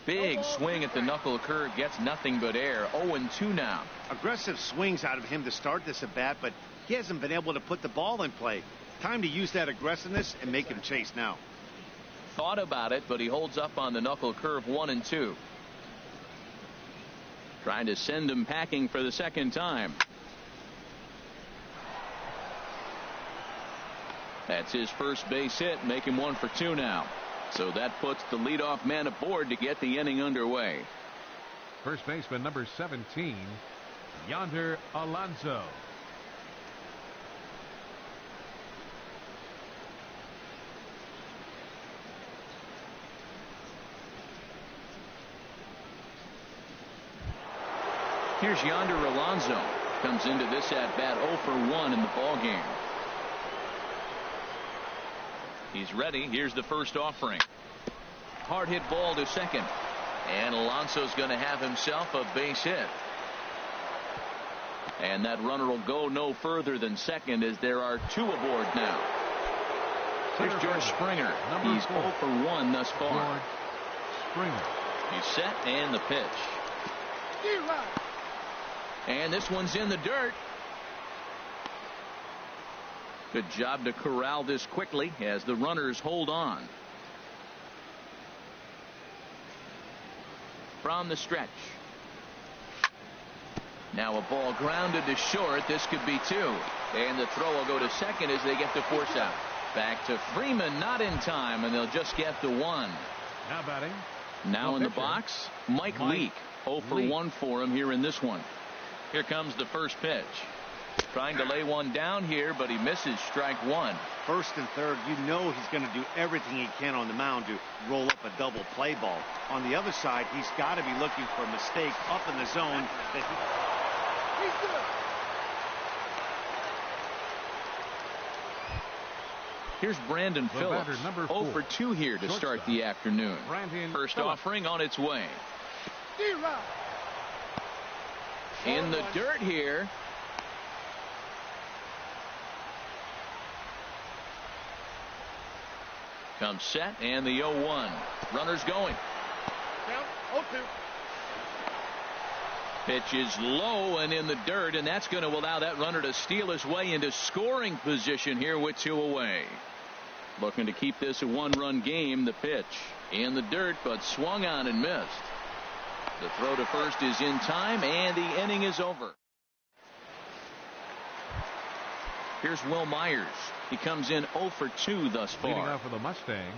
Big swing at the knuckle curve, gets nothing but air. 0-2 now. Aggressive swings out of him to start this at bat, but he hasn't been able to put the ball in play. Time to use that aggressiveness and make him chase now. Thought about it, but he holds up on the knuckle curve. 1-2. Trying to send him packing for the second time. That's his first base hit, make him 1 for 2 now. So that puts the leadoff man aboard to get the inning underway. First baseman number 17, Yonder Alonso. Here's Yonder Alonso. Comes into this at bat 0 for 1 in the ball game. He's ready. Here's the first offering. Hard hit ball to second. And Alonso's going to have himself a base hit. And that runner will go no further than second as there are 2 aboard now. Here's George Springer. He's 0 for 1 thus far. George Springer. He's set and the pitch. And this one's in the dirt. Good job to corral this quickly as the runners hold on. From the stretch. Now a ball grounded to short. This could be 2. And the throw will go to second as they get the force out. Back to Freeman, not in time, and they'll just get the 1. Now batting. Now in the box, Mike Leake. 0 for 1 for him here in this one. Here comes the first pitch. Trying to lay one down here, but he misses strike one. First and third, you know he's going to do everything he can on the mound to roll up a double play ball. On the other side, he's got to be looking for a mistake up in the zone. Here's Brandon Phillips. 0 for 2 here to start the afternoon. First offering on its way. In the dirt here. Comes set and the 0-1. Runners going. Pitch is low and in the dirt, and that's going to allow that runner to steal his way into scoring position here with 2 away. Looking to keep this a 1-run game. The pitch in the dirt, but swung on and missed. The throw to first is in time, and the inning is over. Here's Will Myers. He comes in 0 for 2 thus far. Leading off for the Mustangs,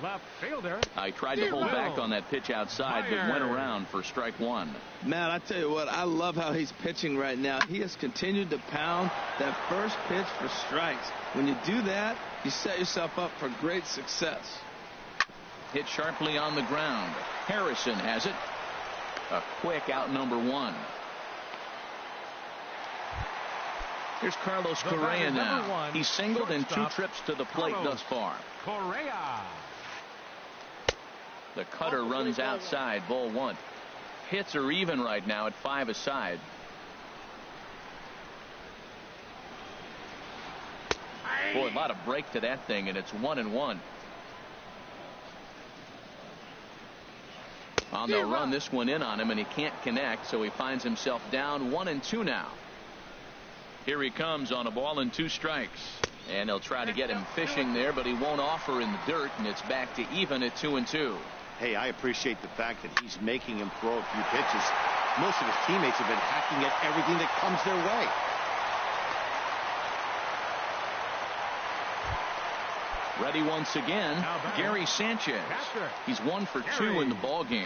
left fielder. I tried to hold back on that pitch outside, but went around for strike 1. Man, I tell you what, I love how he's pitching right now. He has continued to pound that first pitch for strikes. When you do that, you set yourself up for great success. Hit sharply on the ground. Harrison has it. A quick out number 1. Here's Carlos Correa now. He's singled in 2 trips to the plate thus far. Correa. The cutter runs outside, ball 1. Hits are even right now at 5 aside. Boy, a lot of break to that thing, and it's 1-1. On the run, this one in on him, and he can't connect, so he finds himself down 1-2 now. Here he comes on a ball and 2 strikes. And they'll try to get him fishing there, but he won't offer in the dirt, and it's back to even at 2-2. Hey, I appreciate the fact that he's making him throw a few pitches. Most of his teammates have been hacking at everything that comes their way. Ready once again, Gary Sanchez. He's 1 for 2 in the ball game.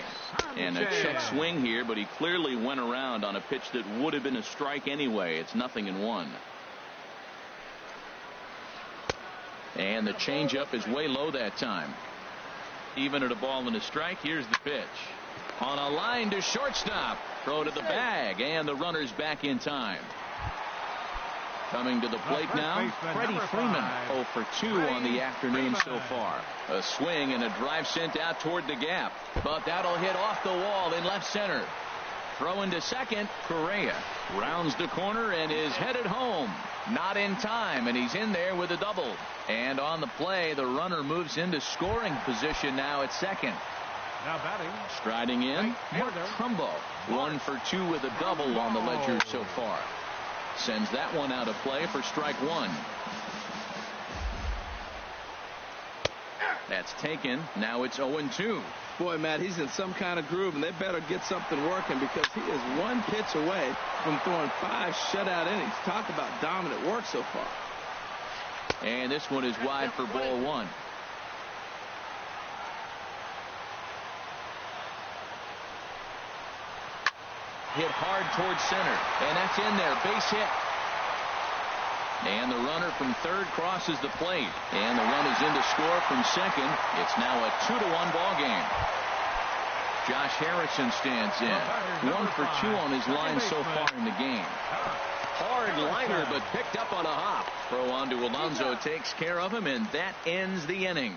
And a check swing here, but he clearly went around on a pitch that would have been a strike anyway. It's 0-1. And the changeup is way low that time. Even at a ball and a strike, here's the pitch. On a line to shortstop. Throw to the bag, and the runner's back in time. Coming to the plate now, Freddie Freeman, 0 for 2 on the afternoon so far. A swing and a drive sent out toward the gap, but that'll hit off the wall in left center. Throw into second, Correa rounds the corner and is headed home. Not in time, and he's in there with a double. And on the play, the runner moves into scoring position now at second. Now batting. Striding in, Mark Trumbo, 1 for 2 with a double on the ledger so far. Sends that one out of play for strike 1. That's taken. Now it's 0-2. Boy, Matt, he's in some kind of groove, and they better get something working because he is 1 pitch away from throwing 5 shutout innings. Talk about dominant work so far. And this one is wide for ball 1. Hit hard towards center, and that's in there. Base hit. And the runner from third crosses the plate, and the run is in to score from second. It's now a 2-1 ball game. Josh Harrison stands in. 1 for 2 on his line so far in the game. Hard liner, but picked up on a hop. Throw on to Alonso takes care of him, and that ends the inning.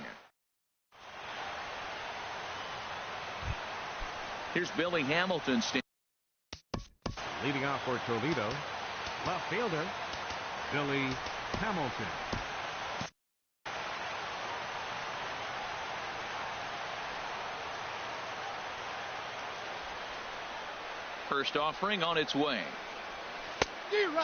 Here's Billy Hamilton standing. Leading off for Toledo, left fielder, Billy Hamilton. First offering on its way.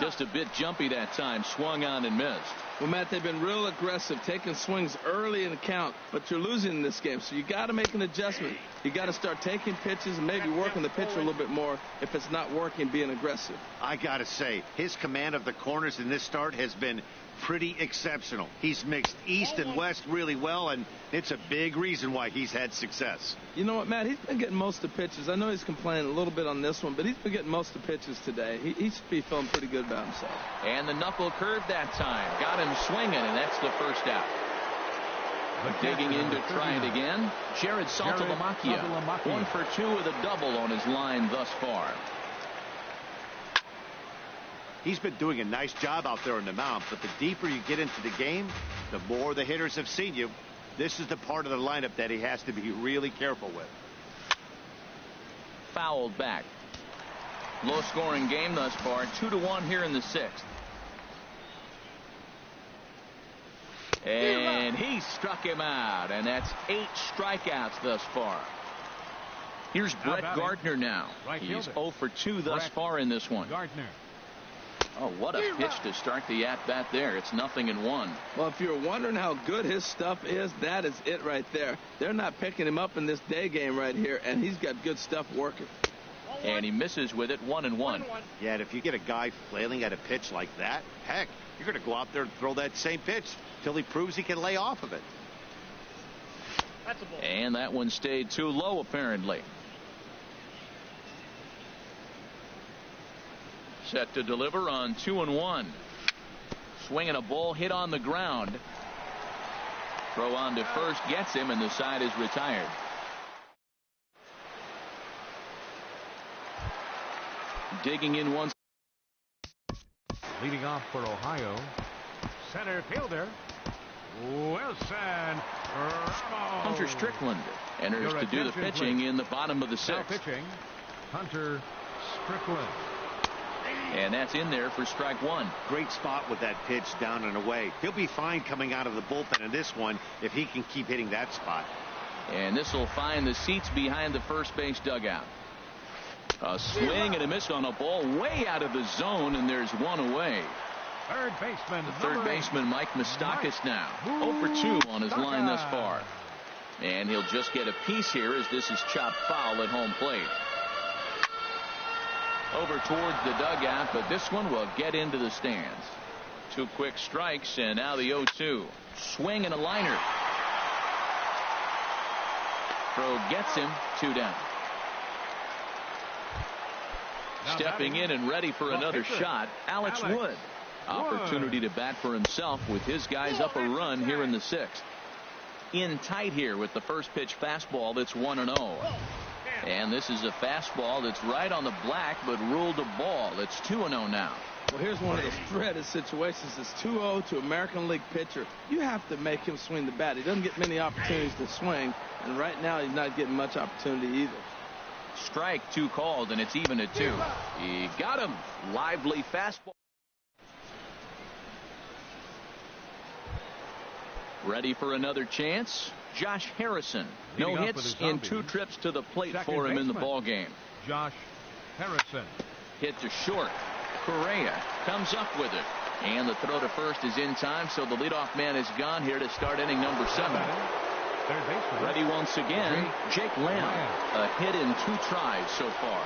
Just a bit jumpy that time. Swung on and missed. Well, Matt, they've been real aggressive, taking swings early in the count, but you're losing in this game, so you got to make an adjustment. You got to start taking pitches and maybe working the pitcher a little bit more if it's not working, being aggressive. I got to say, his command of the corners in this start has been pretty exceptional. He's mixed east and west really well, and it's a big reason why he's had success. You know what, Matt? He's been getting most of the pitches. I know he's complaining a little bit on this one, but he's been getting most of the pitches today. He should be feeling pretty good about himself. And the knuckle curve that time. Got him swinging, and that's the first out. Digging in to try it again, Jared Saltalamacchia. 1 for 2 with a double on his line thus far. He's been doing a nice job out there on the mound, but the deeper you get into the game, the more the hitters have seen you. This is the part of the lineup that he has to be really careful with. Fouled back. Low scoring game thus far. 2-1 here in the 6th. And he struck him out, and that's 8 strikeouts thus far. Here's Brett Gardner now. He's 0 for 2 thus far in this one. Gardner. Oh, what a pitch to start the at-bat there. It's 0-1. Well, if you're wondering how good his stuff is, that is it right there. They're not picking him up in this day game right here, and he's got good stuff working. And he misses with it, 1-1. Yeah, and if you get a guy flailing at a pitch like that, heck, you're going to go out there and throw that same pitch till he proves he can lay off of it. That's a ball. And that one stayed too low, apparently. Set to deliver on 2-1. Swinging a ball hit on the ground. Throw on to first gets him, and the side is retired. Digging in once. Leading off for Ohio, center fielder Wilson Ramos. Hunter Strickland enters to do the pitching in the bottom of the Now 6th. pitching, Hunter Strickland. And that's in there for strike 1. Great spot with that pitch down and away. He'll be fine coming out of the bullpen in this one if he can keep hitting that spot. And this will find the seats behind the first base dugout. A swing and a miss on a ball way out of the zone, and there's one away. Third baseman. Third baseman Mike Moustakas now 0 for 2 on his line thus far. And he'll just get a piece here as this is chopped foul at home plate. Over towards the dugout, but this one will get into the stands. 2 quick strikes, and now the 0-2. Swing and a liner. Throw gets him, 2 down. Stepping in and ready for another shot, Alex Wood. Opportunity to bat for himself with his guys up a run here in the 6th. In tight here with the first pitch fastball that's 1-0. And this is a fastball that's right on the black but ruled a ball. It's 2-0 now. Well, here's one of those dreaded situations. It's 2-0 to American League pitcher. You have to make him swing the bat. He doesn't get many opportunities to swing, and right now he's not getting much opportunity either. Strike 2 called, and it's even at 2. He got him. Lively fastball. Ready for another chance. Josh Harrison. No hits in 2 trips to the plate for him in the ball game. Josh Harrison. Hit to short. Correa comes up with it. And the throw to first is in time, so the leadoff man is gone here to start inning number 7. Third baseman. Ready once again, Jake Lamb. A hit in 2 tries so far.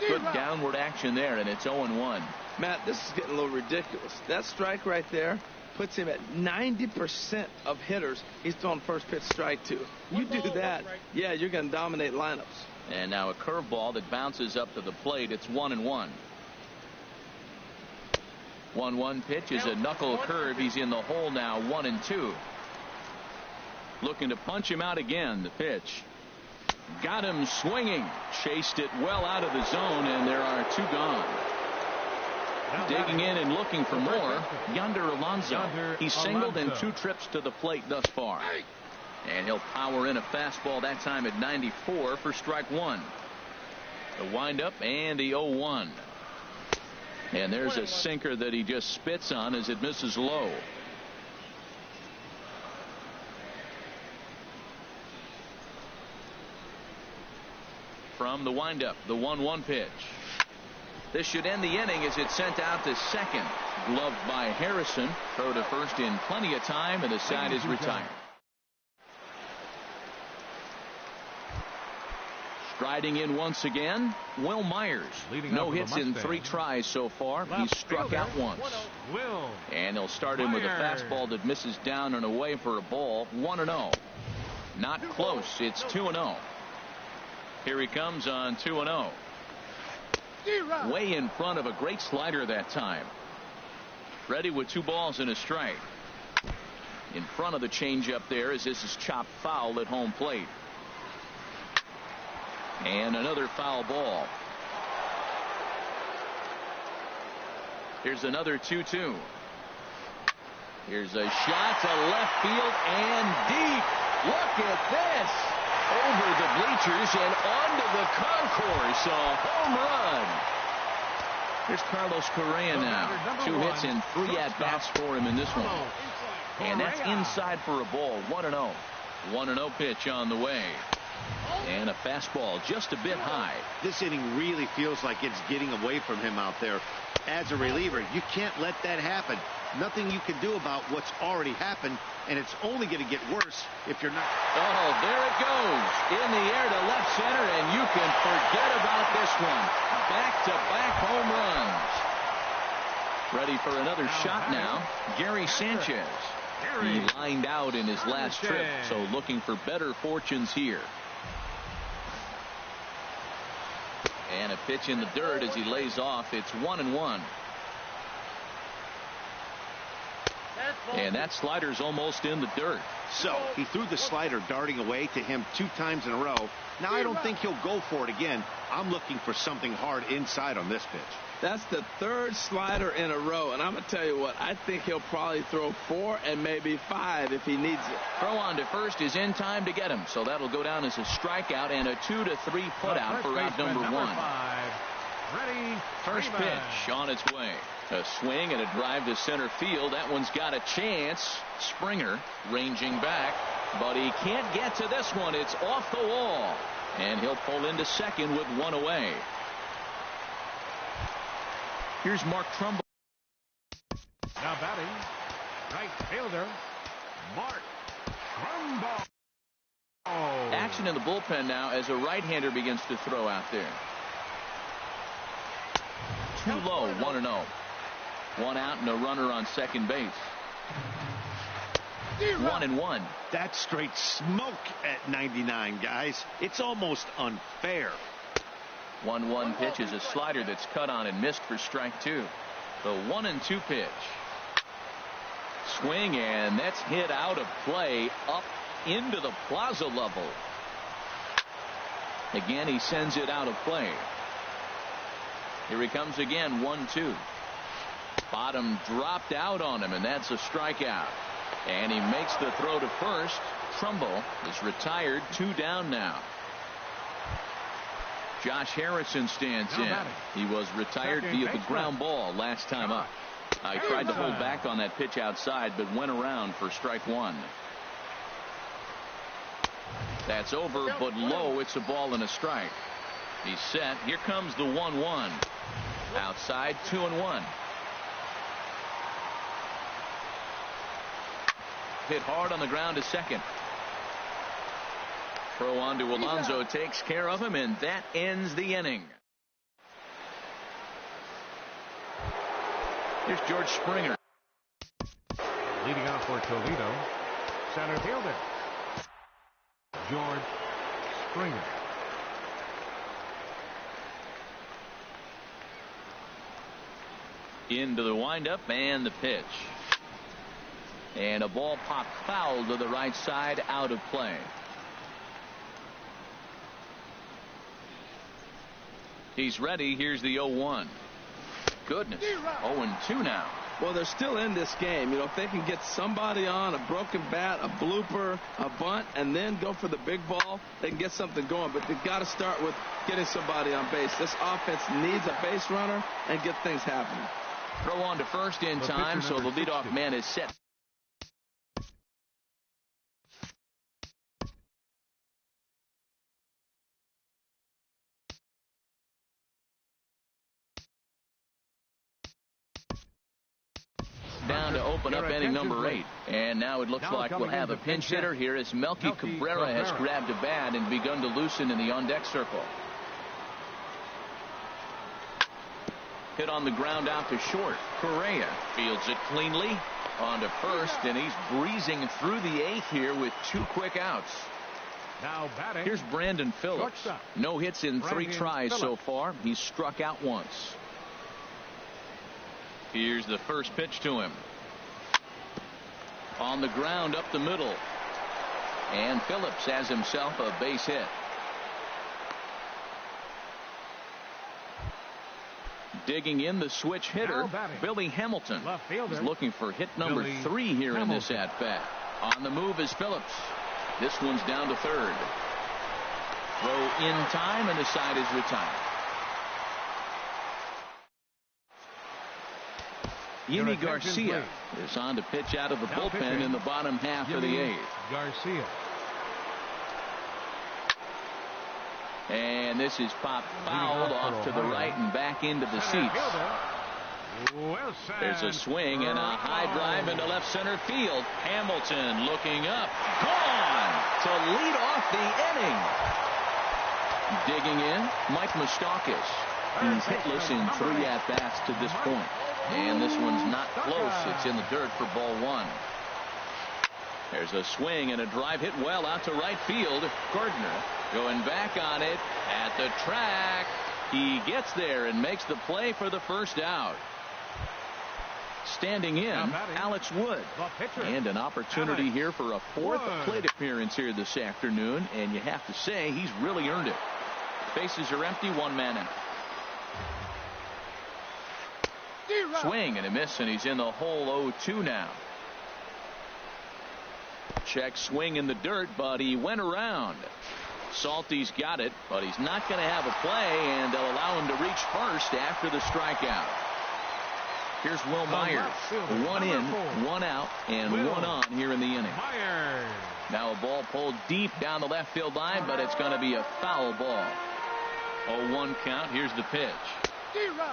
Good downward action there, and it's 0-1. Matt, this is getting a little ridiculous. That strike right there puts him at 90% of hitters he's throwing first pitch strike to. You do that, yeah, you're going to dominate lineups. And now a curveball that bounces up to the plate. It's 1-1. 1-1 pitch is a knuckle curve. He's in the hole now, 1-2. Looking to punch him out again. The pitch. Got him swinging. Chased it well out of the zone, and there are 2 gone. Digging in and looking for more, Yonder Alonso. He's singled in 2 trips to the plate thus far. And he'll power in a fastball that time at 94 for strike 1. The windup and the 0-1. And there's a sinker that he just spits on as it misses low. From the windup, the 1-1 pitch. This should end the inning as it's sent out to second. Gloved by Harrison. Throw to first in plenty of time, and the side is retired. Striding in once again, Will Myers. No hits in 3 tries so far. He's struck out once. And he'll start him with a fastball that misses down and away for a ball. 1-0. Not close. It's 2-0. Here he comes on 2-0. Way in front of a great slider that time. Ready with 2 balls and a strike. In front of the changeup there as this is chopped foul at home plate. And another foul ball. Here's another 2-2. Here's a shot to left field and deep. Look at this. Over the bleachers and onto the concourse. A home run. Here's Carlos Correa now. 2 hits and 3 at-bats for him in this one. And that's inside for a ball. 1-0. 1-0 pitch on the way. And a fastball just a bit high. This inning really feels like it's getting away from him out there. As a reliever, you can't let that happen. Nothing you can do about what's already happened, and it's only going to get worse if you're not. Oh, there it goes. In the air to left center, and you can forget about this one. Back-to-back home runs. Ready for another shot now, Gary Sanchez. He lined out in his last trip, so looking for better fortunes here. And a pitch in the dirt as he lays off. It's 1-1. And that slider's almost in the dirt. So he threw the slider darting away to him 2 times in a row. Now I don't think he'll go for it again. I'm looking for something hard inside on this pitch. That's the 3rd slider in a row, and I'm going to tell you what, I think he'll probably throw 4 and maybe 5 if he needs it. Throw on to first is in time to get him, so that'll go down as a strikeout and a 2 to 3 put out for out number 1. Ready, first pitch on its way. A swing and a drive to center field. That one's got a chance. Springer ranging back, but he can't get to this one. It's off the wall, and he'll pull into second with 1 away. Here's Mark Trumbo. Now batting, right fielder, Mark Trumbo. Action in the bullpen now as a right-hander begins to throw out there. Too low, 1-0. 1 out and a runner on second base. 1-1. That's straight smoke at 99, guys. It's almost unfair. 1-1 pitch is a slider that's cut on and missed for strike 2. The 1-2 pitch. Swing, and that's hit out of play up into the plaza level. Again, he sends it out of play. Here he comes again, 1-2. Bottom dropped out on him, and that's a strikeout. And he makes the throw to first. Trumbo is retired, 2 down now. Josh Harrison stands in. He was retired via the ground ball last time up. I tried to hold back on that pitch outside, but went around for strike 1. That's over, but low. It's a ball and a strike. He's set. Here comes the 1-1. Outside, 2-1. Hit hard on the ground to second. Throw on to Alonso takes care of him, and that ends the inning. Here's George Springer. Leading off for Toledo, center fielder, George Springer. Into the windup and the pitch. And a ball popped foul to the right side, out of play. He's ready. Here's the 0-1. Goodness. 0-2 now. Well, they're still in this game. You know, if they can get somebody on, a broken bat, a blooper, a bunt, and then go for the big ball, they can get something going. But they've got to start with getting somebody on base. This offense needs a base runner and get things happening. Throw on to first in time, so the leadoff man is set. Down to open up inning number 8. And now it looks like we'll have a pinch hitter here as Melky Cabrera has grabbed a bat and begun to loosen in the on-deck circle. Hit on the ground out to short. Correa fields it cleanly on to first, and he's breezing through the 8th here with 2 quick outs. Now batting. Here's Brandon Phillips. No hits in 3 tries so far. He's struck out once. Here's the first pitch to him. On the ground up the middle. And Phillips has himself a base hit. Digging in the switch hitter, Billy Hamilton. He's looking for hit number 3 here in this at-bat. On the move is Phillips. This one's down to third. Throw in time, and the side is retired. Yimi Garcia is on to pitch out of the bullpen in the bottom half of the 8th. Garcia. And this is popped fouled off to the right and back into the seats. There's a swing and a high drive into left center field. Hamilton looking up. Gone to lead off the inning. Digging in, Mike Moustakas. He's hitless in 3 at-bats to this point. And this one's not close. It's in the dirt for ball 1. There's a swing and a drive hit well out to right field. Gardner going back on it at the track. He gets there and makes the play for the first out. Standing in, Alex Wood. And an opportunity here for a 4th plate appearance here this afternoon. And you have to say he's really earned it. Bases are empty, 1 man out. Swing and a miss, and he's in the hole 0-2 now. Check swing in the dirt, but he went around. Salty's got it, but he's not going to have a play, and they'll allow him to reach first after the strikeout. Here's Will Myers. 1 in, 1 out, and 1 on here in the inning. Now a ball pulled deep down the left field line, but it's going to be a foul ball. 0-1 count. Here's the pitch.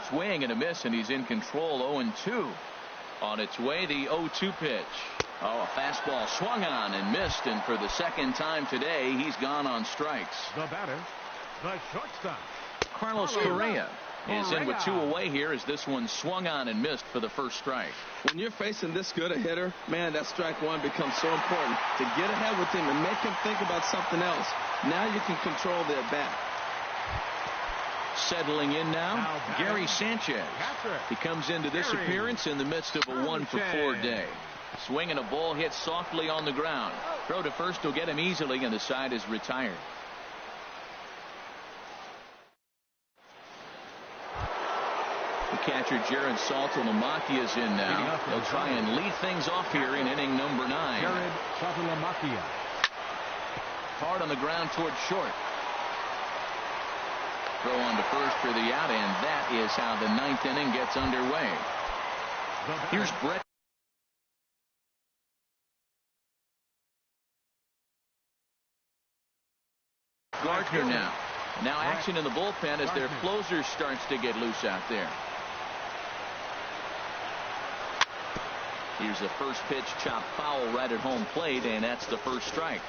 Swing and a miss, and he's in control. 0-2. On its way, the 0-2 pitch. Oh, a fastball swung on and missed, and for the 2nd time today, he's gone on strikes. The batter, the shortstop, Carlos Correa is in with 2 away here as this one swung on and missed for the first strike. When you're facing this good a hitter, man, that strike 1 becomes so important to get ahead with him and make him think about something else. Now you can control the at-bat. Settling in now, Gary Sanchez. He comes into this appearance in the midst of a 1-for-4 day. Swing and a ball hit softly on the ground. Throw to first will get him easily, and the side is retired. The catcher Jared Saltalamacchia is in now. They'll try and lead things off here in inning number 9. Jared Saltalamacchia. Hard on the ground toward short. Throw on to first for the out, and that is how the 9th inning gets underway. Here's Brett Gardner now. Now action in the bullpen as their closer starts to get loose out there. Here's the first pitch, chopped foul right at home plate, and that's the first strike.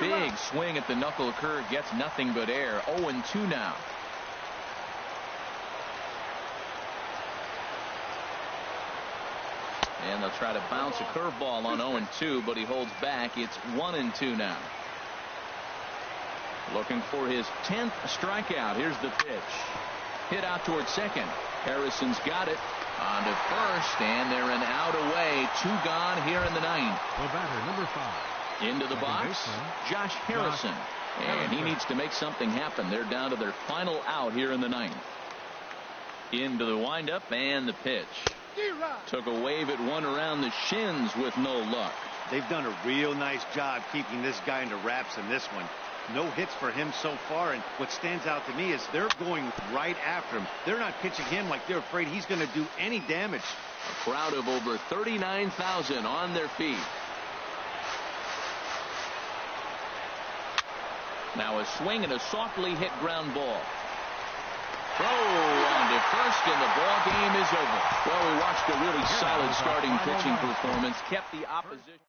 Big swing at the knuckle curve, gets nothing but air. 0-2 now. And they'll try to bounce a curveball on 0-2, but he holds back. It's 1-2 now. Looking for his 10th strikeout. Here's the pitch. Hit out towards second. Harrison's got it. On to first, and they're an out away. 2 gone here in the 9th. The batter, number 5. Into the box, Josh Harrison. And he needs to make something happen. They're down to their final out here in the 9th. Into the windup and the pitch. Took a wave at one around the shins with no luck. They've done a real nice job keeping this guy into wraps in this one. No hits for him so far, and what stands out to me is they're going right after him. They're not pitching him like they're afraid he's going to do any damage. A crowd of over 39,000 on their feet. Now a swing and a softly hit ground ball. Throw on to first, and the ball game is over. Well, we watched a really solid starting pitching performance. Kept the opposition.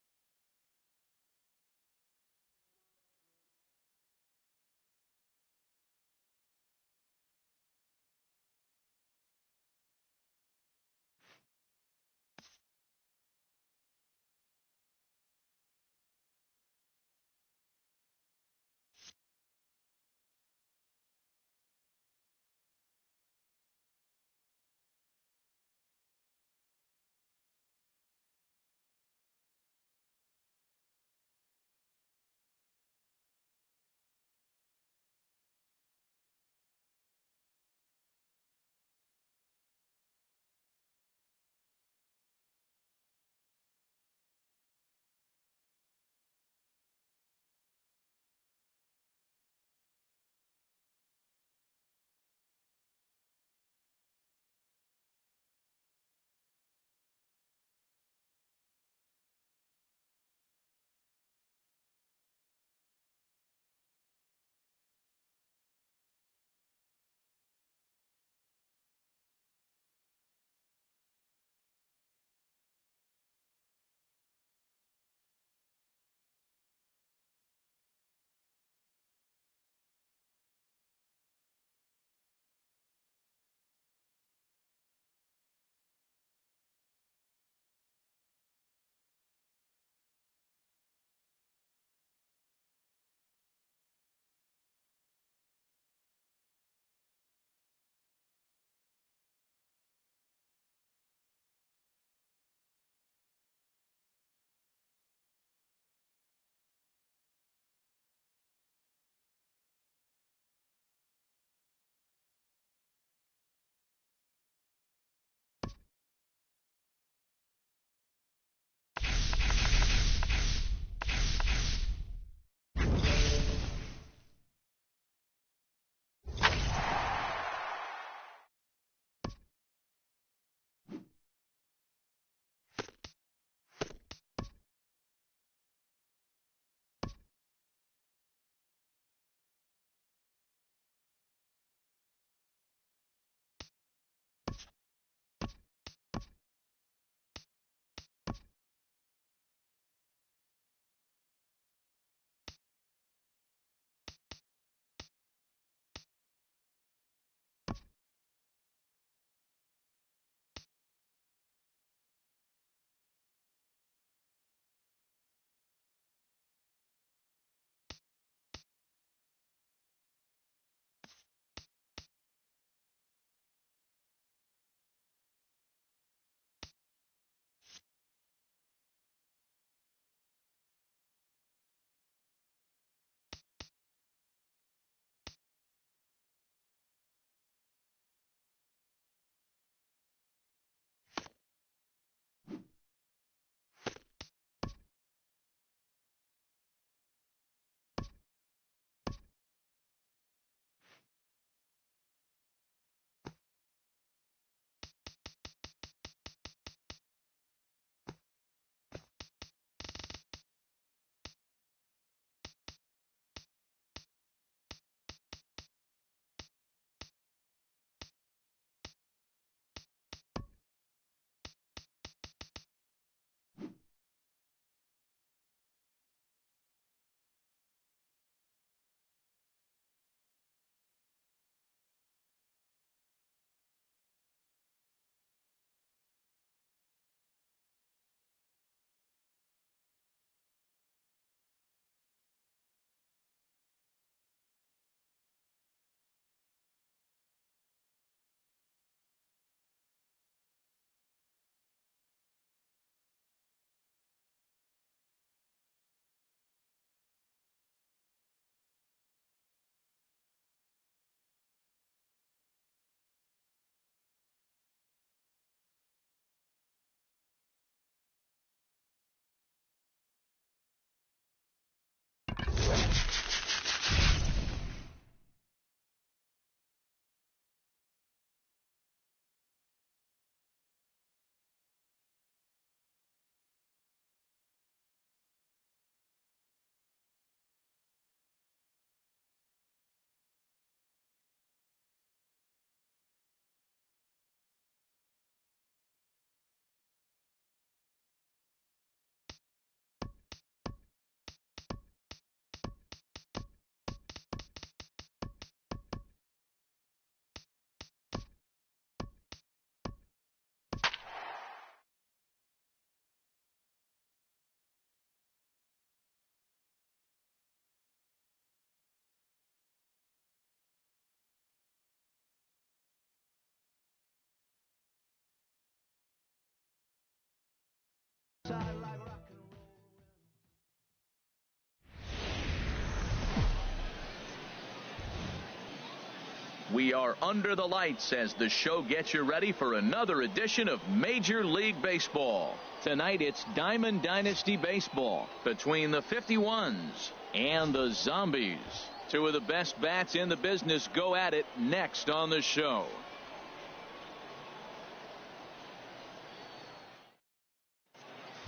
We are under the lights as the show gets you ready for another edition of Major League Baseball. Tonight it's Diamond Dynasty Baseball between the 51s and the Zombies. Two of the best bats in the business go at it next on the show.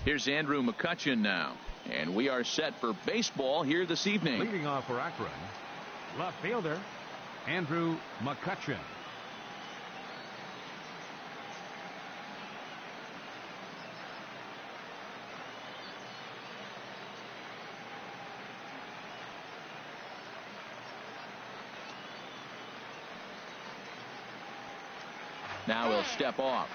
Here's Andrew McCutchen now, and we are set for baseball here this evening. Leading off for Akron, left fielder Andrew McCutchen. Now he'll step off.